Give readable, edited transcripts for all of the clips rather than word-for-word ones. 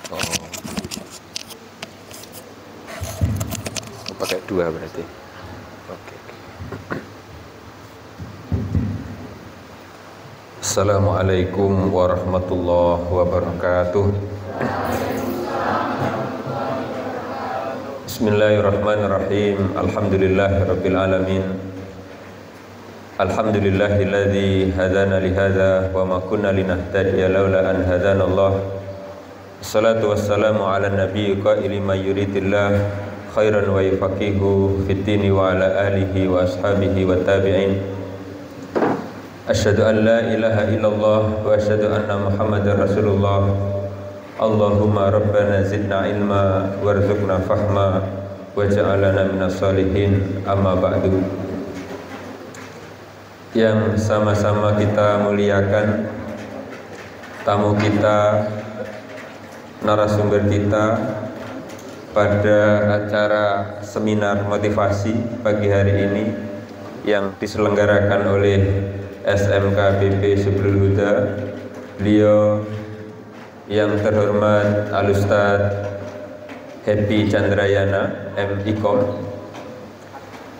Oh, pakai dua berarti. Oke. Assalamualaikum warahmatullahi wabarakatuh. Bismillahirrahmanirrahim. Alhamdulillahirabbil alamin. Alhamdulillahilladzi hadana li hadza wa ma kunna linahtadiya laula an hadanallah. Wassalatu wassalamu ala nabiyyi qaili may yuridillah khairan wa yufaqihu fid dini wa ala alihi wa ashabihi wa tabi'in. Asyhadu an la ilaha illallah wa asyhadu anna Muhammadar Rasulullah. Allahumma rabbana zidna ilma warzuqna fahma waj'alna minas sholihin. Amma ba'du. Yang sama-sama kita muliakan tamu kita, narasumber kita pada acara seminar motivasi pagi hari ini yang diselenggarakan oleh SMK BP Subulul Huda. Beliau yang terhormat Al-Ustadz Happy Chandrayana M.Ikom,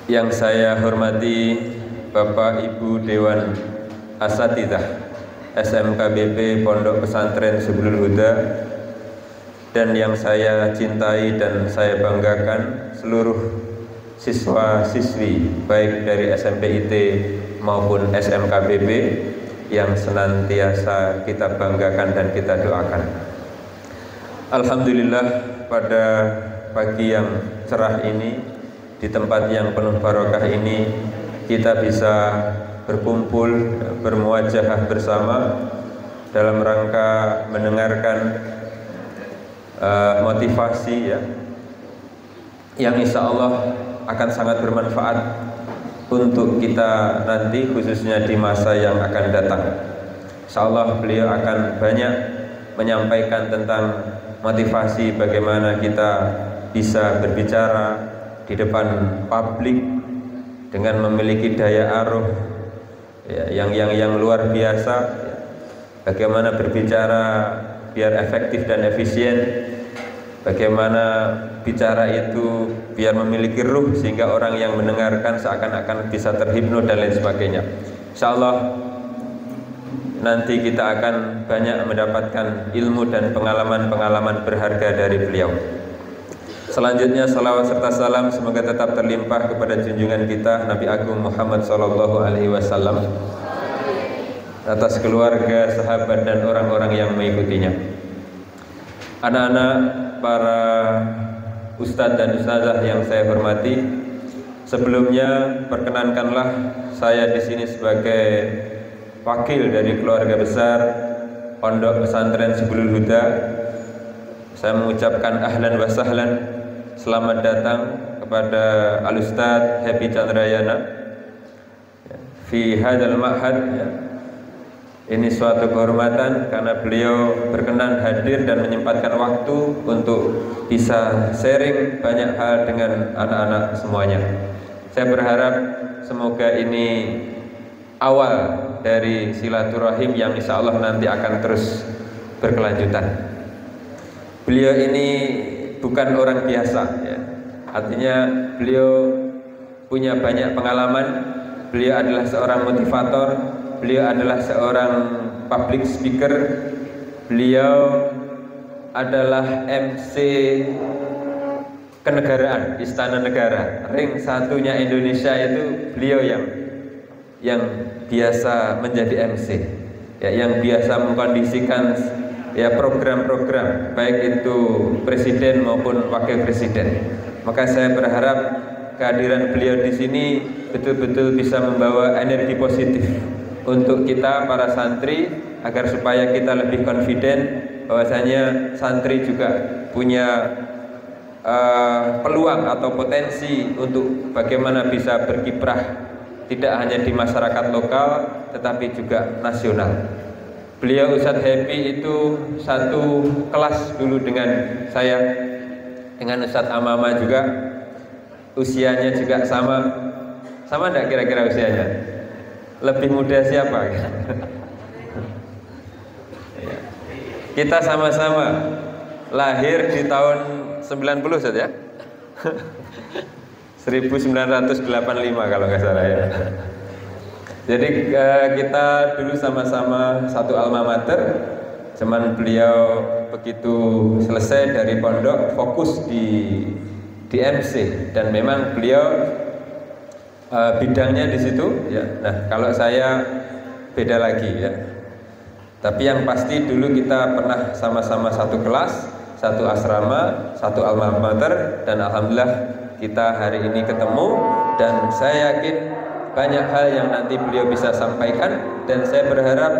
yang saya hormati Bapak Ibu Dewan Asatidzah SMK BP Pondok Pesantren Subulul Huda, dan yang saya cintai dan saya banggakan seluruh siswa-siswi baik dari SMPIT maupun SMKBB yang senantiasa kita banggakan dan kita doakan. Alhamdulillah, pada pagi yang cerah ini, di tempat yang penuh barokah ini, kita bisa berkumpul, bermuajahah bersama dalam rangka mendengarkan motivasi ya, yang insya Allah akan sangat bermanfaat untuk kita nanti, khususnya di masa yang akan datang. Insya Allah beliau akan banyak menyampaikan tentang motivasi, bagaimana kita bisa berbicara di depan publik dengan memiliki daya aruh ya, yang luar biasa, bagaimana berbicara biar efektif dan efisien, bagaimana bicara itu biar memiliki ruh sehingga orang yang mendengarkan seakan-akan bisa terhipno dan lain sebagainya. Insyaallah nanti kita akan banyak mendapatkan ilmu dan pengalaman-pengalaman berharga dari beliau. Selanjutnya salawat serta salam semoga tetap terlimpah kepada junjungan kita Nabi Agung Muhammad SAW atas keluarga, sahabat dan orang-orang yang mengikutinya. Anak-anak, para ustadz dan ustazah yang saya hormati, sebelumnya perkenankanlah saya di sini sebagai wakil dari keluarga besar Pondok Pesantren Subulul Huda. Saya mengucapkan ahlan wa sahlan, selamat datang kepada Al-Ustadz Happy Chandrayana fi hadzal ma'had ya. Ini suatu kehormatan karena beliau berkenan hadir dan menyempatkan waktu untuk bisa sharing banyak hal dengan anak-anak semuanya. Saya berharap semoga ini awal dari silaturahim yang insya Allah nanti akan terus berkelanjutan. Beliau ini bukan orang biasa ya. Artinya beliau punya banyak pengalaman. Beliau adalah seorang motivator, beliau adalah seorang public speaker, beliau adalah MC kenegaraan Istana Negara. Ring satunya Indonesia itu beliau yang biasa menjadi MC ya, yang biasa mengkondisikan ya program-program baik itu presiden maupun wakil presiden. Maka saya berharap kehadiran beliau di sini betul-betul bisa membawa energi positif untuk kita para santri, agar supaya kita lebih confident bahwasanya santri juga punya peluang atau potensi untuk bagaimana bisa berkiprah tidak hanya di masyarakat lokal tetapi juga nasional. Beliau Ustadz Happy itu satu kelas dulu dengan saya, dengan Ustadz Amama juga, usianya juga sama enggak kira-kira usianya? Lebih muda siapa? Kita sama-sama lahir di tahun 90 Ustaz ya. 1985 kalau nggak salah ya. Jadi kita dulu sama-sama satu alma mater. Cuman beliau begitu selesai dari pondok fokus di MC dan memang beliau bidangnya di situ ya. Nah, kalau saya beda lagi ya. Tapi yang pasti dulu kita pernah sama-sama satu kelas, satu asrama, satu alma mater, dan alhamdulillah kita hari ini ketemu dan saya yakin banyak hal yang nanti beliau bisa sampaikan dan saya berharap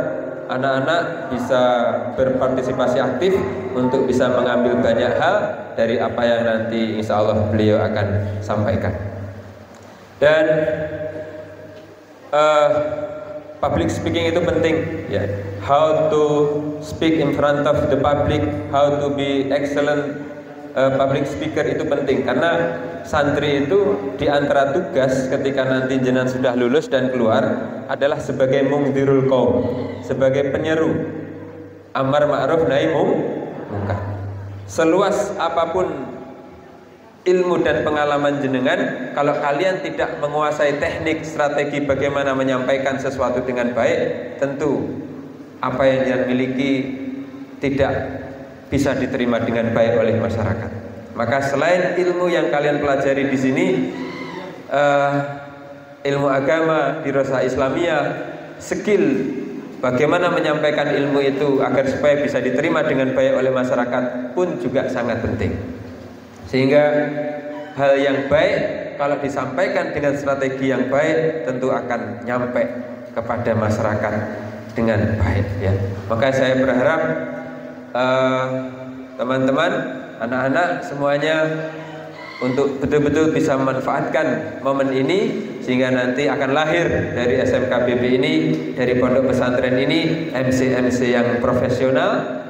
anak-anak bisa berpartisipasi aktif untuk bisa mengambil banyak hal dari apa yang nanti insya Allah beliau akan sampaikan. Dan public speaking itu penting ya. How to speak in front of the public, how to be excellent public speaker itu penting karena santri itu di antara tugas ketika nanti jenengan sudah lulus dan keluar adalah sebagai mungdirul qaum, sebagai penyeru amar ma'ruf nahi munkar. Seluas apapun ilmu dan pengalaman jenengan, kalau kalian tidak menguasai teknik strategi bagaimana menyampaikan sesuatu dengan baik, tentu apa yang dia miliki tidak bisa diterima dengan baik oleh masyarakat. Maka selain ilmu yang kalian pelajari di sini, ilmu agama di Rosa Islamiyah, skill bagaimana menyampaikan ilmu itu agar supaya bisa diterima dengan baik oleh masyarakat pun juga sangat penting. Sehingga hal yang baik kalau disampaikan dengan strategi yang baik tentu akan nyampe kepada masyarakat dengan baik ya. Maka saya berharap teman-teman, anak-anak semuanya untuk betul-betul bisa memanfaatkan momen ini sehingga nanti akan lahir dari SMKBB ini, dari pondok pesantren ini MC-MC yang profesional,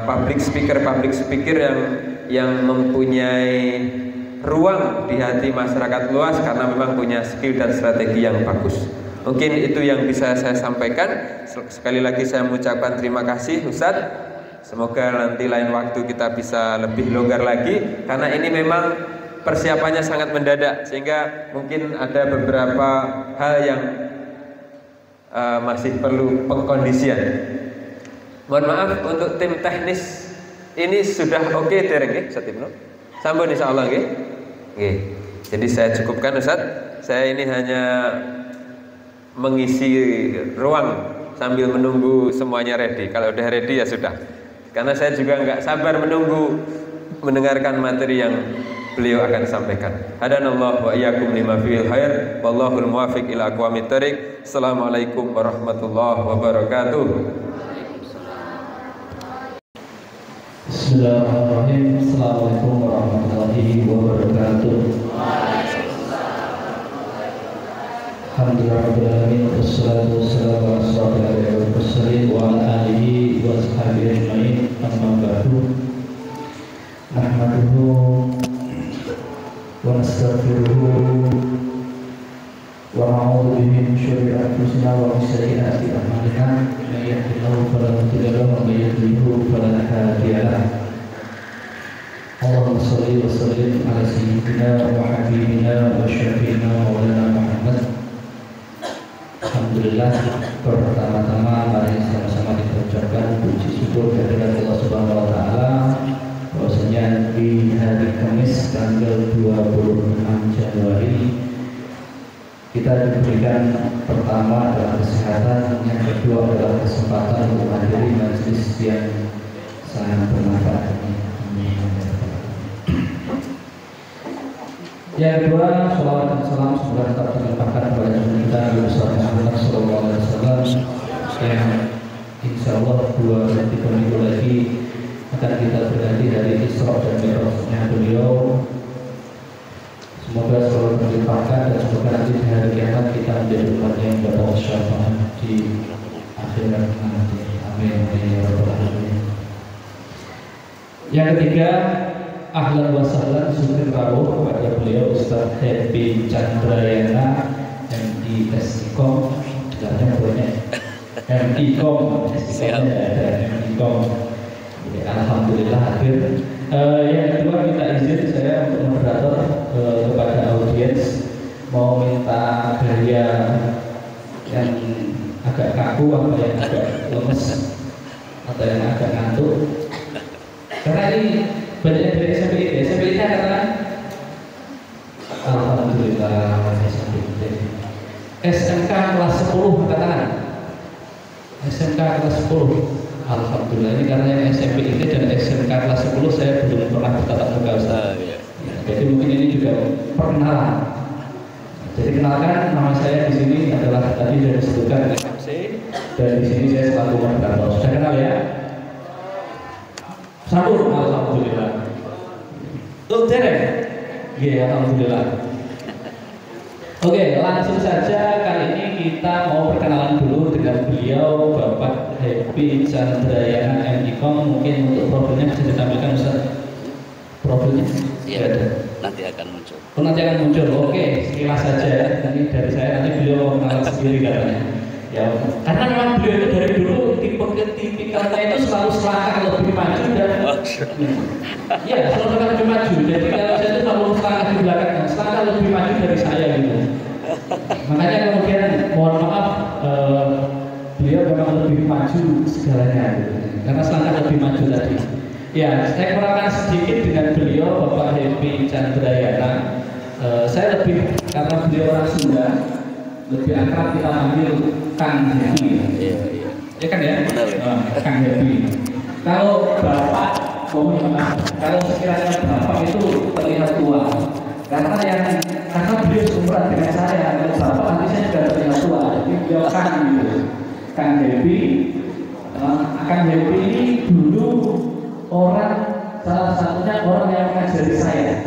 public speaker yang mempunyai ruang di hati masyarakat luas karena memang punya skill dan strategi yang bagus. Mungkin itu yang bisa saya sampaikan. Sekali lagi saya mengucapkan terima kasih Ustadz. Semoga nanti lain waktu kita bisa lebih longgar lagi karena ini memang persiapannya sangat mendadak sehingga mungkin ada beberapa hal yang masih perlu pengkondisian. Mohon maaf untuk tim teknis ini sudah oke dereng nggih Ustaz Ibnu? Sampun insyaallah nggih. Nggih. Jadi saya cukupkan Ustaz. Saya ini hanya mengisi ruang sambil menunggu semuanya ready. Kalau udah ready ya sudah. Karena saya juga nggak sabar menunggu mendengarkan materi yang beliau akan sampaikan. Hadanallahu wa iyyakum lima fiil khair wallahul muwaffiq ila aqwamit thoriq. Assalamualaikum warahmatullahi wabarakatuh. Bismillahirrahmanirrahim. Assalamualaikum warahmatullahi wabarakatuh. Alhamdulillahirrahmanirrahim. Wassalatu wassalamu ala asyrofil mursalin wa ala alihi wa sahbihi ajma'in. Amma ba'du. Nahmaduhu wa nastaghfiruhu wa na'udzu bihi min syururi anfusina wa min sayyiati a'malina. May yahdihillahu fala mudilla lahu wa may yudlilhu fala hadiya lahu. Allahumma shalli wa sallim ala sayyidina wa habibina wa syafi'ina maulana Muhammad. Alhamdulillah, pertama-tama mari sama-sama kita ucapkan puji syukur kehadirat Allah Subhanahu wa taala bahwasanya di hari Kamis tanggal 26 Januari kita diberikan pertama adalah kesehatan, yang kedua adalah kesempatan untuk menghadiri majelis yang sangat bermanfaat ini. Yang kedua, salawat dan salam semoga tetap terlimpahkan kepada Nabi kita Muhammad SAW yang insya Allah 2-3 minggu lagi akan kita berganti dari Isra dan Mi'rajnya beliau. Semoga selalu terlimpahkan dan semoga nanti di hari kiamat kita menjadi umat yang dapat syafaat di akhirat nanti. Amin ya rabbal alamin. Yang ketiga, ahlan wa sahlan syukur rawuh kepada beliau Ustaz Happy Chandrayana MD Eskom. Jangan banyak MD Kom, ada MD Kom. Alhamdulillah. alhamdulillah hadir. Yang kedua kita izin saya untuk moderator kepada audiens mau minta gaya yang agak kaku atau yang agak lemes atau yang agak ngantuk. Karena ini banyak dari SMPI karena alhamdulillah SMK kelas 10 katakan SMK kelas 10 alhamdulillah ini karena yang SMP ini dan SMK kelas 10 saya belum pernah bertatap muka Ustaz. Jadi mungkin ini juga perkenalan. Jadi kenalkan, nama saya di sini adalah tadi sudah disebutkan MC dan di sini saya selaku moderator. Sudah kenal ya? Sambung, alhamdulillah. Derek, ya alhamdulillah. Oke, langsung saja kali ini kita mau perkenalan dulu dengan beliau Bapak Happy Chandrayana MIKOM. Mungkin untuk profilnya bisa ditampilkan Ustaz. Profilnya? Iya, nanti akan muncul. Oh, nanti akan muncul. Oke, sekilas saja ya. Nanti dari saya, nanti beliau mengenal sendiri katanya. Ya, karena memang beliau itu dari dulu tipikalnya itu selalu selangkah lebih maju dan ya selalu lebih maju. Jadi kalau saya itu selalu selangkah di belakang, selangkah lebih maju dari saya gitu. Makanya kemudian mohon maaf beliau memang lebih maju segalanya gitu. Karena selangkah lebih maju tadi. Ya, saya kurangkan sedikit dengan beliau Bapak Happy Chandrayana. Saya lebih karena beliau orang Sunda, lebih akrab kita panggil Kang Happy. Iya. Ya kan ya? Benar ya? Kang Happy. Kalau Bapak, kalau sekiranya Bapak itu terlihat tua, karena beliau seumuran dengan saya, kalau Bapak nanti saya juga terlihat tua, jadi beliau Kang gitu. Kang Happy. Kang Happy ini dulu salah satunya orang yang mengajari saya.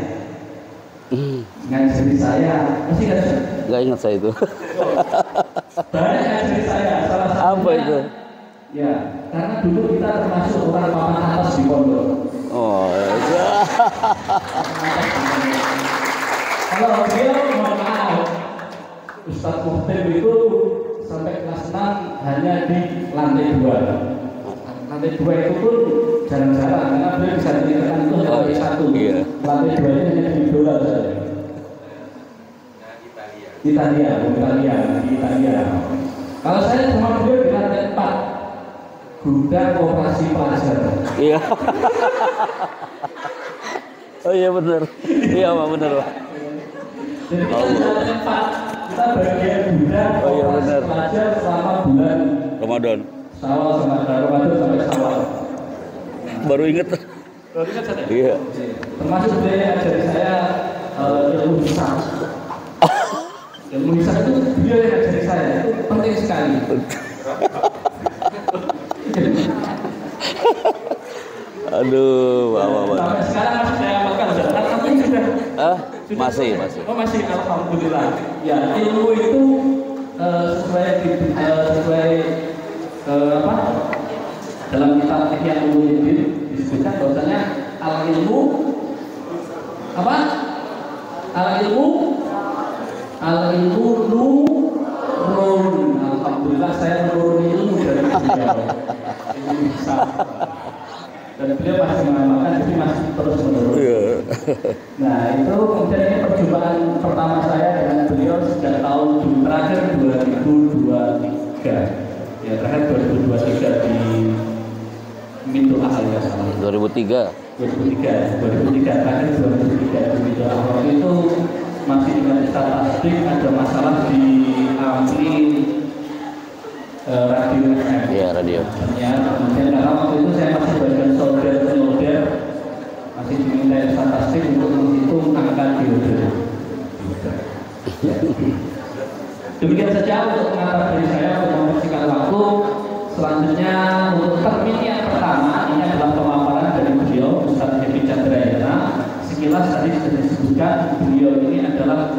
Ngajari saya, masih nggak ingat saya itu. Banyak ngajari saya, salah satunya. Apa itu? Ya, karena dulu kita termasuk orang papan atas di pondok. Oh, ya. Kalau beliau mohon maaf, Ustadz Muhtar itu sampai kelas 6 hanya di lantai 2. Lantai 2 itu pun jarang-jarang karena beliau bisa dikatakan itu lantai 1. Iya. Lantai 2 nya hanya di Dola saja. Italia. Kalau saya cuma beliau di lantai 4. Gudang Koperasi Pelajar. Iya. Oh iya benar. Iya Pak, benar Pak. Jadi kita di lantai 4. Kita bagian gudang Koperasi Pelajar selama bulan Ramadan. Sawal sampai Sawal. Baru inget saja? Iya. Termasuk beliau yang ajari saya ilmu hisab. Ilmu hisab itu beliau yang ajari saya, itu penting sekali. Aduh, Sampai sekarang masih saya amalkan, tapi sudah. Masih. Oh masih, alhamdulillah. Ya, ilmu itu sesuai dalam kitab Ihya Ulumuddin disebutkan bahwasanya al ilmu nurun. Alhamdulillah saya menuruni ilmu dari beliau. Ilmu bisa. Dan beliau masih mengamalkan, jadi masih terus menurun. Nah itu kemudian ini perjumpaan pertama saya dengan beliau sejak tahun terakhir 2023. Ya terakhir 2023 di Mintul Ahal ya salah. 2003 terakhir 2003 di Mintul Ahal itu masih dengan statistik ada masalah di ampli radio FM. Iya radio. Ya kemudian karena waktu itu saya masih bagian solder masih diminta statistik untuk menghitung angka dioda. Demikian saja untuk pengantar dari saya untuk membersihkan waktu. Selanjutnya untuk termin yang pertama ini adalah pemaparan dari beliau Ustadz Happy Chandrayana. Sekilas tadi sudah disebutkan beliau ini adalah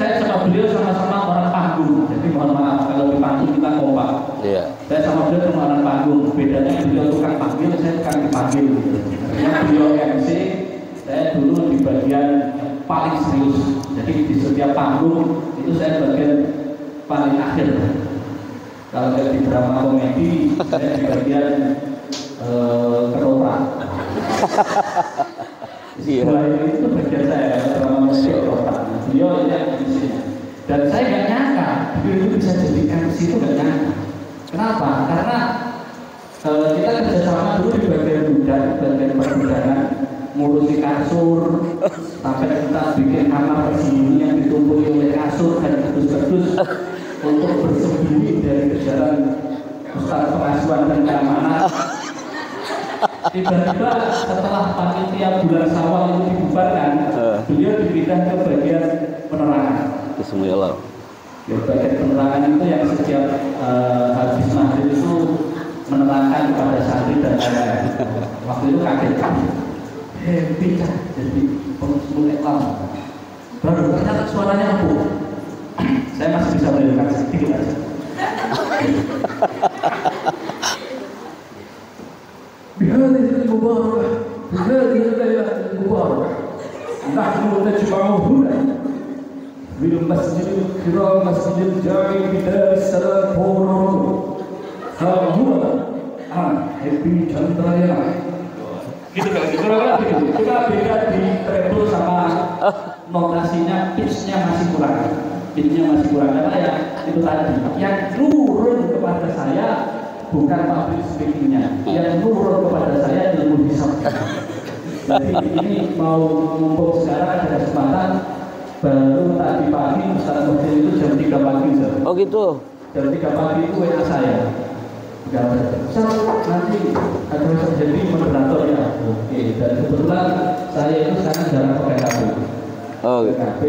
saya sama beliau sama-sama orang panggung. Jadi mohon maaf kalau di panggung kita kompak. Iya. Saya sama beliau cuma orang panggung. Bedanya beliau tukang panggil, saya tukang dipanggil. Karena beliau MC, saya dulu di bagian paling serius. Jadi di setiap panggung itu saya bagian paling akhir. Kalau saya di drama komedi, saya di bagian ketoprak. Iya. Mulai itu bagian saya selama masih ketoprak. Beliau yang isinya. Dan saya nggak nyangka beliau itu bisa jadi MC itu nggak nyangka. Kenapa? Karena kita kerjasama dulu di bagian gudang, bagian pergudangan, ngurusi kasur, sampai kita bikin kamar tersembunyi yang ditumpuki oleh kasur dan kardus-kardus untuk bersembunyi dari kejaran Ustaz pengasuhan dan keamanan. Tiba-tiba setelah panitia bulan Syawal itu dibubarkan, beliau dipindah ke bagian penerangan. Bismillah. Di bagian penerangan itu yang setiap habis maghrib itu menerangkan kepada santri dan lain-lain. Waktu itu kaget kami. Bisa jadi pengusul Islam. Baru ternyata suaranya empuk. Saya masih bisa mendengar sedikit aja. بهذه المباركة بهذه الليلة المباركة نحن نجمع هنا في المسجد الكرام مسجد الجامع بدار السلام بورونو ها هنا Happy Chandrayana. Gitu kan, kita beda di treble sama notasinya, pitch-nya masih kurang. Pitch-nya masih kurang karena ya itu tadi yang turun kepada saya bukan public speaking-nya, yang turun kepada saya ilmu hisab. Jadi ini mau ngumpul sekarang ada kesempatan baru tadi pagi Ustaz Muhsin itu jam 3 pagi. Oh gitu. Jam 3 pagi itu WA saya. Nanti ada jadi moderator ya. Oke, dan kebetulan saya itu sekarang jarang pakai HP. Oh gitu. HP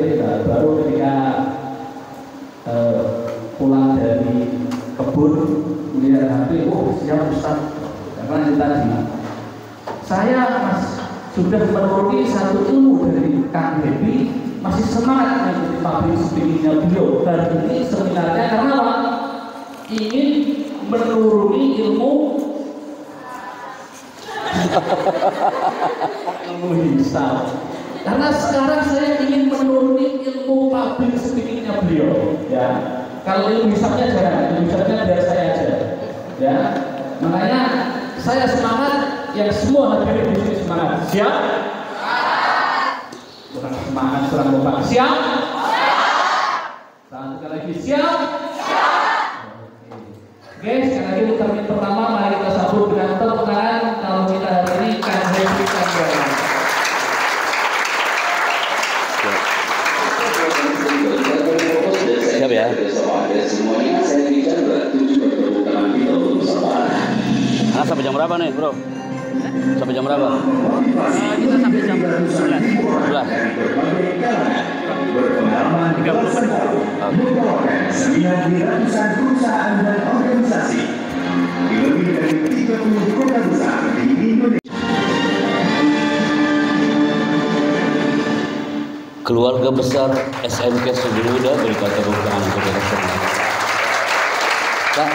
baru ketika pulang dari kebun melihat HP, oh siap Ustaz. Karena itu tadi saya sudah menuruni satu ilmu dari Kang Happy, masih semangat mengikuti public speaking-nya beliau. Dan ini sebenarnya karena apa? Ingin menuruni ilmu hisab. Karena sekarang saya ingin menuruni ilmu public speaking-nya beliau. Ya, kalau ilmu hisabnya jangan, ilmu hisabnya biar saya aja. Ya, makanya saya semangat, yang semua hadirin di sini semangat. Siap? Kurang semangat, kurang lupa. Siap? Sekali lagi siap? Oke, sekali lagi untuk termin pertama, mari kita sambut dengan tepuk tangan kalau kita hari ini Kang Happy Chandrayana. Siap ya. Nah, sampai jam berapa nih, Bro? Sampai jam berapa? Kita sampai jam 11. 11. 30 menit. Sembilan ratusan perusahaan dan organisasi di lebih dari 30 kota besar di Indonesia. Keluarga besar SMK Sudiluda berikan tepuk tangan untuk kita semua. Kak,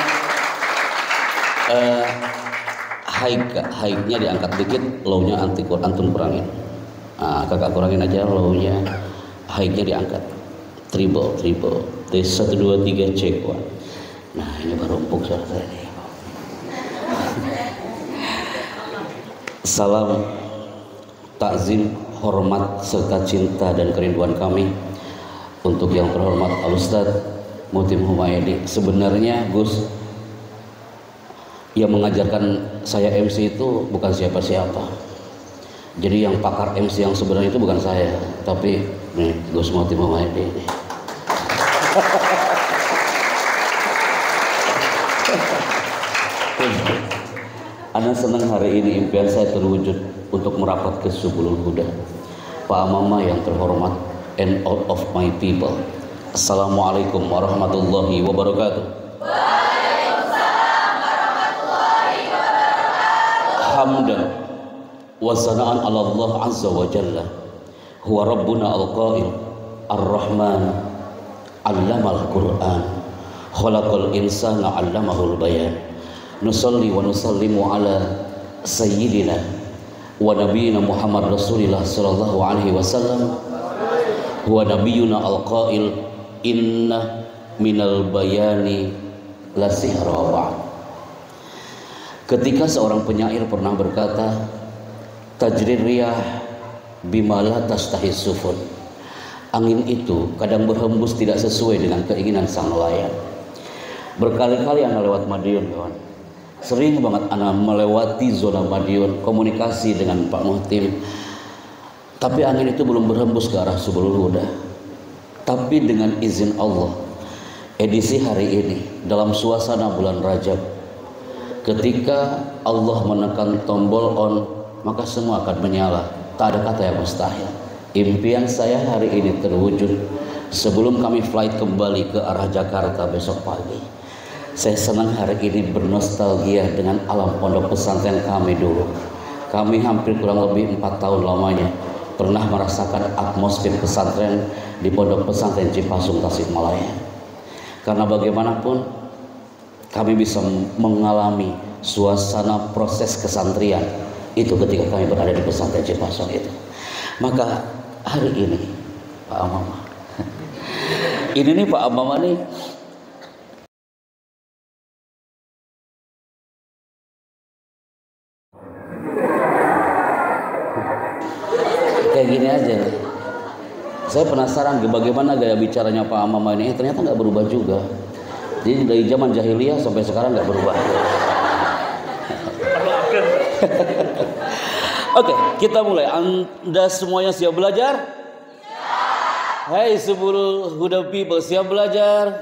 high-nya diangkat dikit, low-nya antum kurangin. Nah, kakak kurangin aja low-nya, high-nya diangkat. Triple. Tes 1 2 3 cek. Nah, ini baru empuk suara saya nih. Salam takzim, hormat serta cinta dan kerinduan kami untuk yang terhormat Al-Ustaz Mutim Humaydi. Sebenarnya Gus, yang mengajarkan saya MC itu bukan siapa-siapa. Jadi yang pakar MC yang sebenarnya itu bukan saya, tapi nih Gus Mutim Humaydi ini. Ana senang hari ini impian saya terwujud untuk merapat ke Subulul Huda. Pak Mama yang terhormat and all of my people. Assalamualaikum warahmatullahi wabarakatuh. Waalaikumsalam warahmatullahi wabarakatuh. Hamdan wa sana'an ala Allah azza wa jalla. Huwa rabbuna al-qail ar-rahman 'allamal Qur'an. Khalaqal insana 'allamahul bayan. Nusalli wa nusallimu ala sayyidina wa nabiyina Muhammad Rasulillah sallallahu alaihi wasallam. Huwa nabiyuna al-qail inna minal bayani la sihra. Ketika seorang penyair pernah berkata, tajrir riyah bima la tastahi sufun. Angin itu kadang berhembus tidak sesuai dengan keinginan sang nelayan. Berkali-kali anak lewat Madiun, kawan. Sering banget anak melewati zona Madiun, komunikasi dengan Pak Muhtim. Tapi angin itu belum berhembus ke arah Subulul Huda. Tapi dengan izin Allah, edisi hari ini dalam suasana bulan Rajab, ketika Allah menekan tombol on, maka semua akan menyala. Tak ada kata yang mustahil. Impian saya hari ini terwujud sebelum kami flight kembali ke arah Jakarta besok pagi. Saya senang hari ini bernostalgia dengan alam pondok pesantren kami dulu. Kami hampir kurang lebih 4 tahun lamanya pernah merasakan atmosfer pesantren di pondok pesantren Cipasung Tasikmalaya. Karena bagaimanapun kami bisa mengalami suasana proses kesantrian itu ketika kami berada di pesantren Cipasung itu. Maka hari ini Pak Amama, ini nih Pak Amama nih, kayak gini aja. Saya penasaran bagaimana gaya bicaranya Pak Amama ini. Ternyata nggak berubah juga. Jadi dari zaman jahiliyah sampai sekarang nggak berubah. Oke, kita mulai. Anda semuanya siap belajar? Hai Subulul Huda people, siap belajar?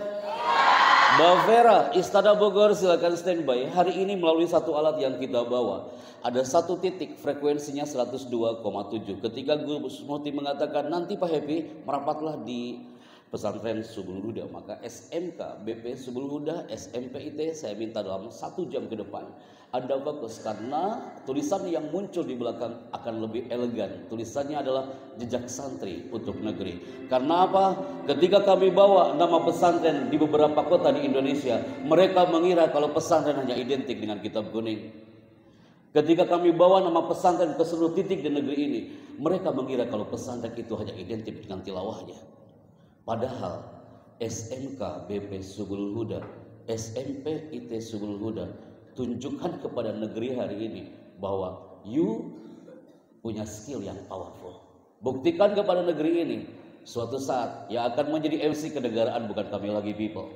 Mbak Vera, Istana Bogor, silakan standby. Hari ini melalui satu alat yang kita bawa, ada satu titik frekuensinya 102,7. Ketika Gus Muhti mengatakan nanti Pak Happy merapatlah di pesantren Subulul Huda, maka SMK BP Subulul Huda, SMP IT saya minta dalam 1 jam ke depan Anda fokus, karena tulisan yang muncul di belakang akan lebih elegan. Tulisannya adalah jejak santri untuk negeri. Karena apa? Ketika kami bawa nama pesantren di beberapa kota di Indonesia, mereka mengira kalau pesantren hanya identik dengan kitab kuning. Ketika kami bawa nama pesantren ke seluruh titik di negeri ini, mereka mengira kalau pesantren itu hanya identik dengan tilawahnya. Padahal SMK BP Subulul Huda, SMP IT Subulul Huda tunjukkan kepada negeri hari ini bahwa you punya skill yang powerful. Buktikan kepada negeri ini suatu saat yang akan menjadi MC kenegaraan bukan kami lagi people,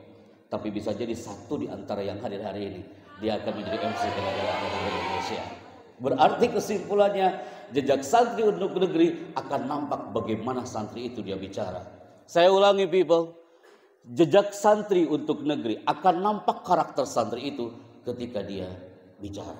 tapi bisa jadi satu di antara yang hadir hari ini dia akan menjadi MC kenegaraan di Indonesia. Berarti kesimpulannya jejak santri untuk negeri akan nampak bagaimana santri itu dia bicara. Saya ulangi people, jejak santri untuk negeri akan nampak karakter santri itu ketika dia bicara.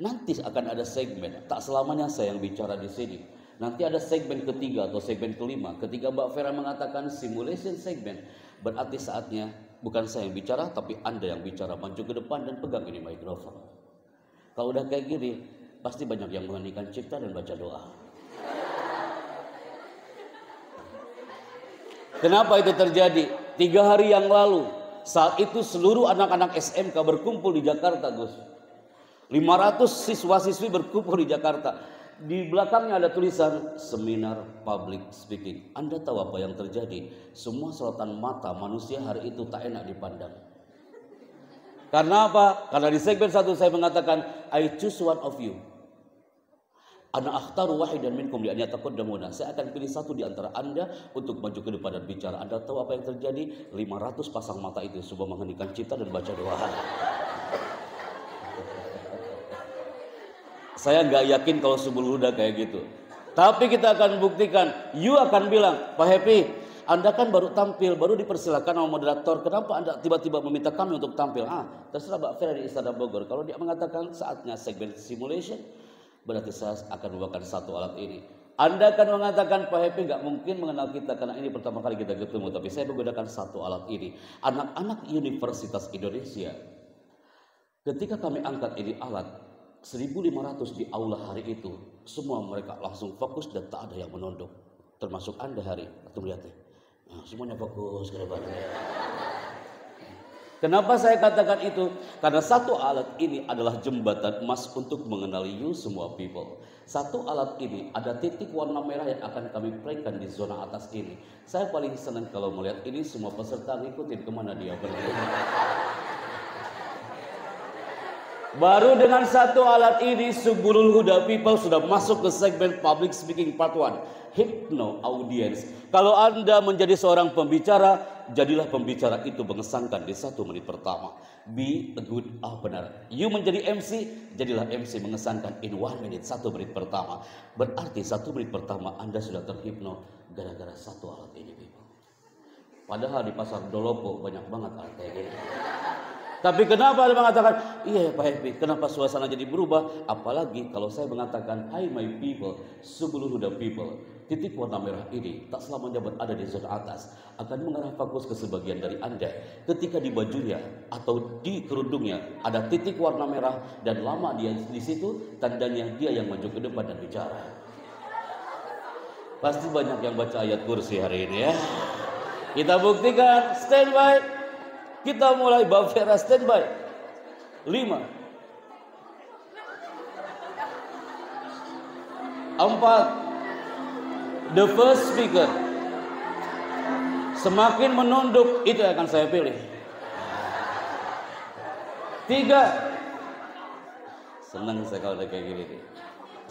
Nanti akan ada segmen, tak selamanya saya yang bicara di sini. Nanti ada segmen ketiga atau segmen kelima. Ketika Mbak Vera mengatakan simulation segmen, berarti saatnya bukan saya yang bicara, tapi Anda yang bicara. Maju ke depan dan pegang ini mikrofon. Kalau udah kayak gini, pasti banyak yang menghentikan cipta dan baca doa. Kenapa itu terjadi? 3 hari yang lalu, saat itu seluruh anak-anak SMK berkumpul di Jakarta, Gus. 500 siswa-siswi berkumpul di Jakarta. Di belakangnya ada tulisan seminar public speaking. Anda tahu apa yang terjadi? Semua sorotan mata manusia hari itu tak enak dipandang. Karena apa? Karena di segmen 1 saya mengatakan I choose one of you. Ana akhtaru wahidan minkum li an yataqaddamuna. Saya akan pilih satu di antara Anda untuk maju ke depan dan bicara. Anda tahu apa yang terjadi? 500 pasang mata itu coba menghentikan cipta dan baca doa. Saya nggak yakin kalau Subulul Huda kayak gitu. Tapi kita akan buktikan. You akan bilang, Pak Happy, Anda kan baru tampil, baru dipersilakan sama moderator. Kenapa Anda tiba-tiba meminta kami untuk tampil? Terserah Mbak Vera di Istana Bogor. Kalau dia mengatakan saatnya segmen simulation, berarti saya akan membawakan satu alat ini. Anda akan mengatakan Pak Happy nggak mungkin mengenal kita karena ini pertama kali kita ketemu. Tapi saya menggunakan satu alat ini. Anak-anak Universitas Indonesia, ketika kami angkat ini alat 1.500 di aula hari itu, semua mereka langsung fokus dan tak ada yang menunduk. Termasuk Anda hari. Atau melihatnya, semuanya fokus ke depan. Kenapa saya katakan itu? Karena satu alat ini adalah jembatan emas untuk mengenali you semua people. Satu alat ini ada titik warna merah yang akan kami playkan di zona atas ini. Saya paling senang kalau melihat ini semua peserta ngikutin kemana dia pergi. Baru dengan satu alat ini Subulul Huda People sudah masuk ke segmen Public Speaking Part 1, Hypno Audience. Kalau Anda menjadi seorang pembicara, jadilah pembicara itu mengesankan di 1 menit pertama. Be a good opener. You menjadi MC, jadilah MC mengesankan in 1 minute, 1 menit pertama. Berarti 1 menit pertama Anda sudah terhipno gara-gara satu alat ini, people. Padahal di pasar Dolopo banyak banget alat kayak gini. Tapi kenapa Anda mengatakan, iya Pak Happy, kenapa suasana jadi berubah? Apalagi kalau saya mengatakan, hi my people, Subulul Huda People. Titik warna merah ini tak selamanya berada di zona atas, akan mengarah fokus ke sebagian dari Anda. Ketika di bajunya atau di kerudungnya ada titik warna merah dan lama dia di situ, tandanya dia yang maju ke depan dan bicara. Pasti banyak yang baca ayat kursi hari ini ya. Kita buktikan, standby. Kita mulai, Mbak Vera, standby. 5 4 The first speaker. Semakin menunduk, itu yang akan saya pilih. 3. Senang saya kalau kayak gini.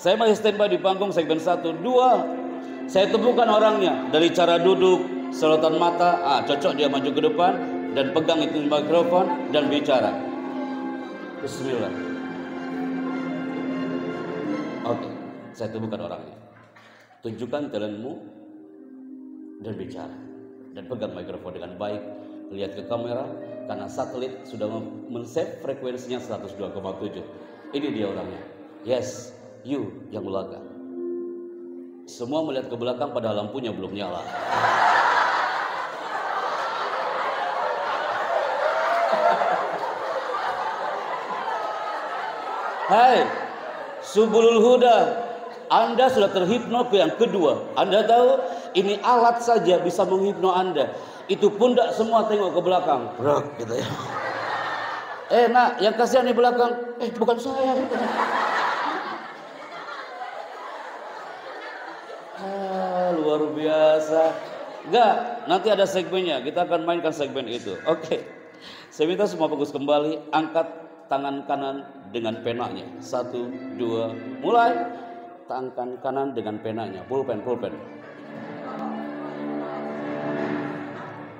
Saya masih standby di panggung segmen 1. 2. Saya temukan orangnya dari cara duduk, sorotan mata, cocok dia maju ke depan dan pegang itu mikrofon dan bicara. Bismillah. Oke, saya temukan orangnya. Tunjukkan talentmu dan bicara dan pegang mikrofon dengan baik. Lihat ke kamera karena satelit sudah men-save frekuensinya 102,7. Ini dia orangnya. Yes, you yang belakang. Semua melihat ke belakang padahal lampunya belum nyala. Hai, Subulul Huda, Anda sudah terhipno ke yang kedua. Anda tahu, ini alat saja bisa menghipno Anda. Itu pun tidak semua tengok ke belakang. Brak, gitu ya. Nak, yang kasihan di belakang. Bukan saya. Luar biasa. Enggak, nanti ada segmennya. Kita akan mainkan segmen itu. Oke. Saya minta semua fokus kembali. Angkat tangan kanan dengan penanya. 1, 2, mulai. Tangan kanan dengan penanya. Pulpen.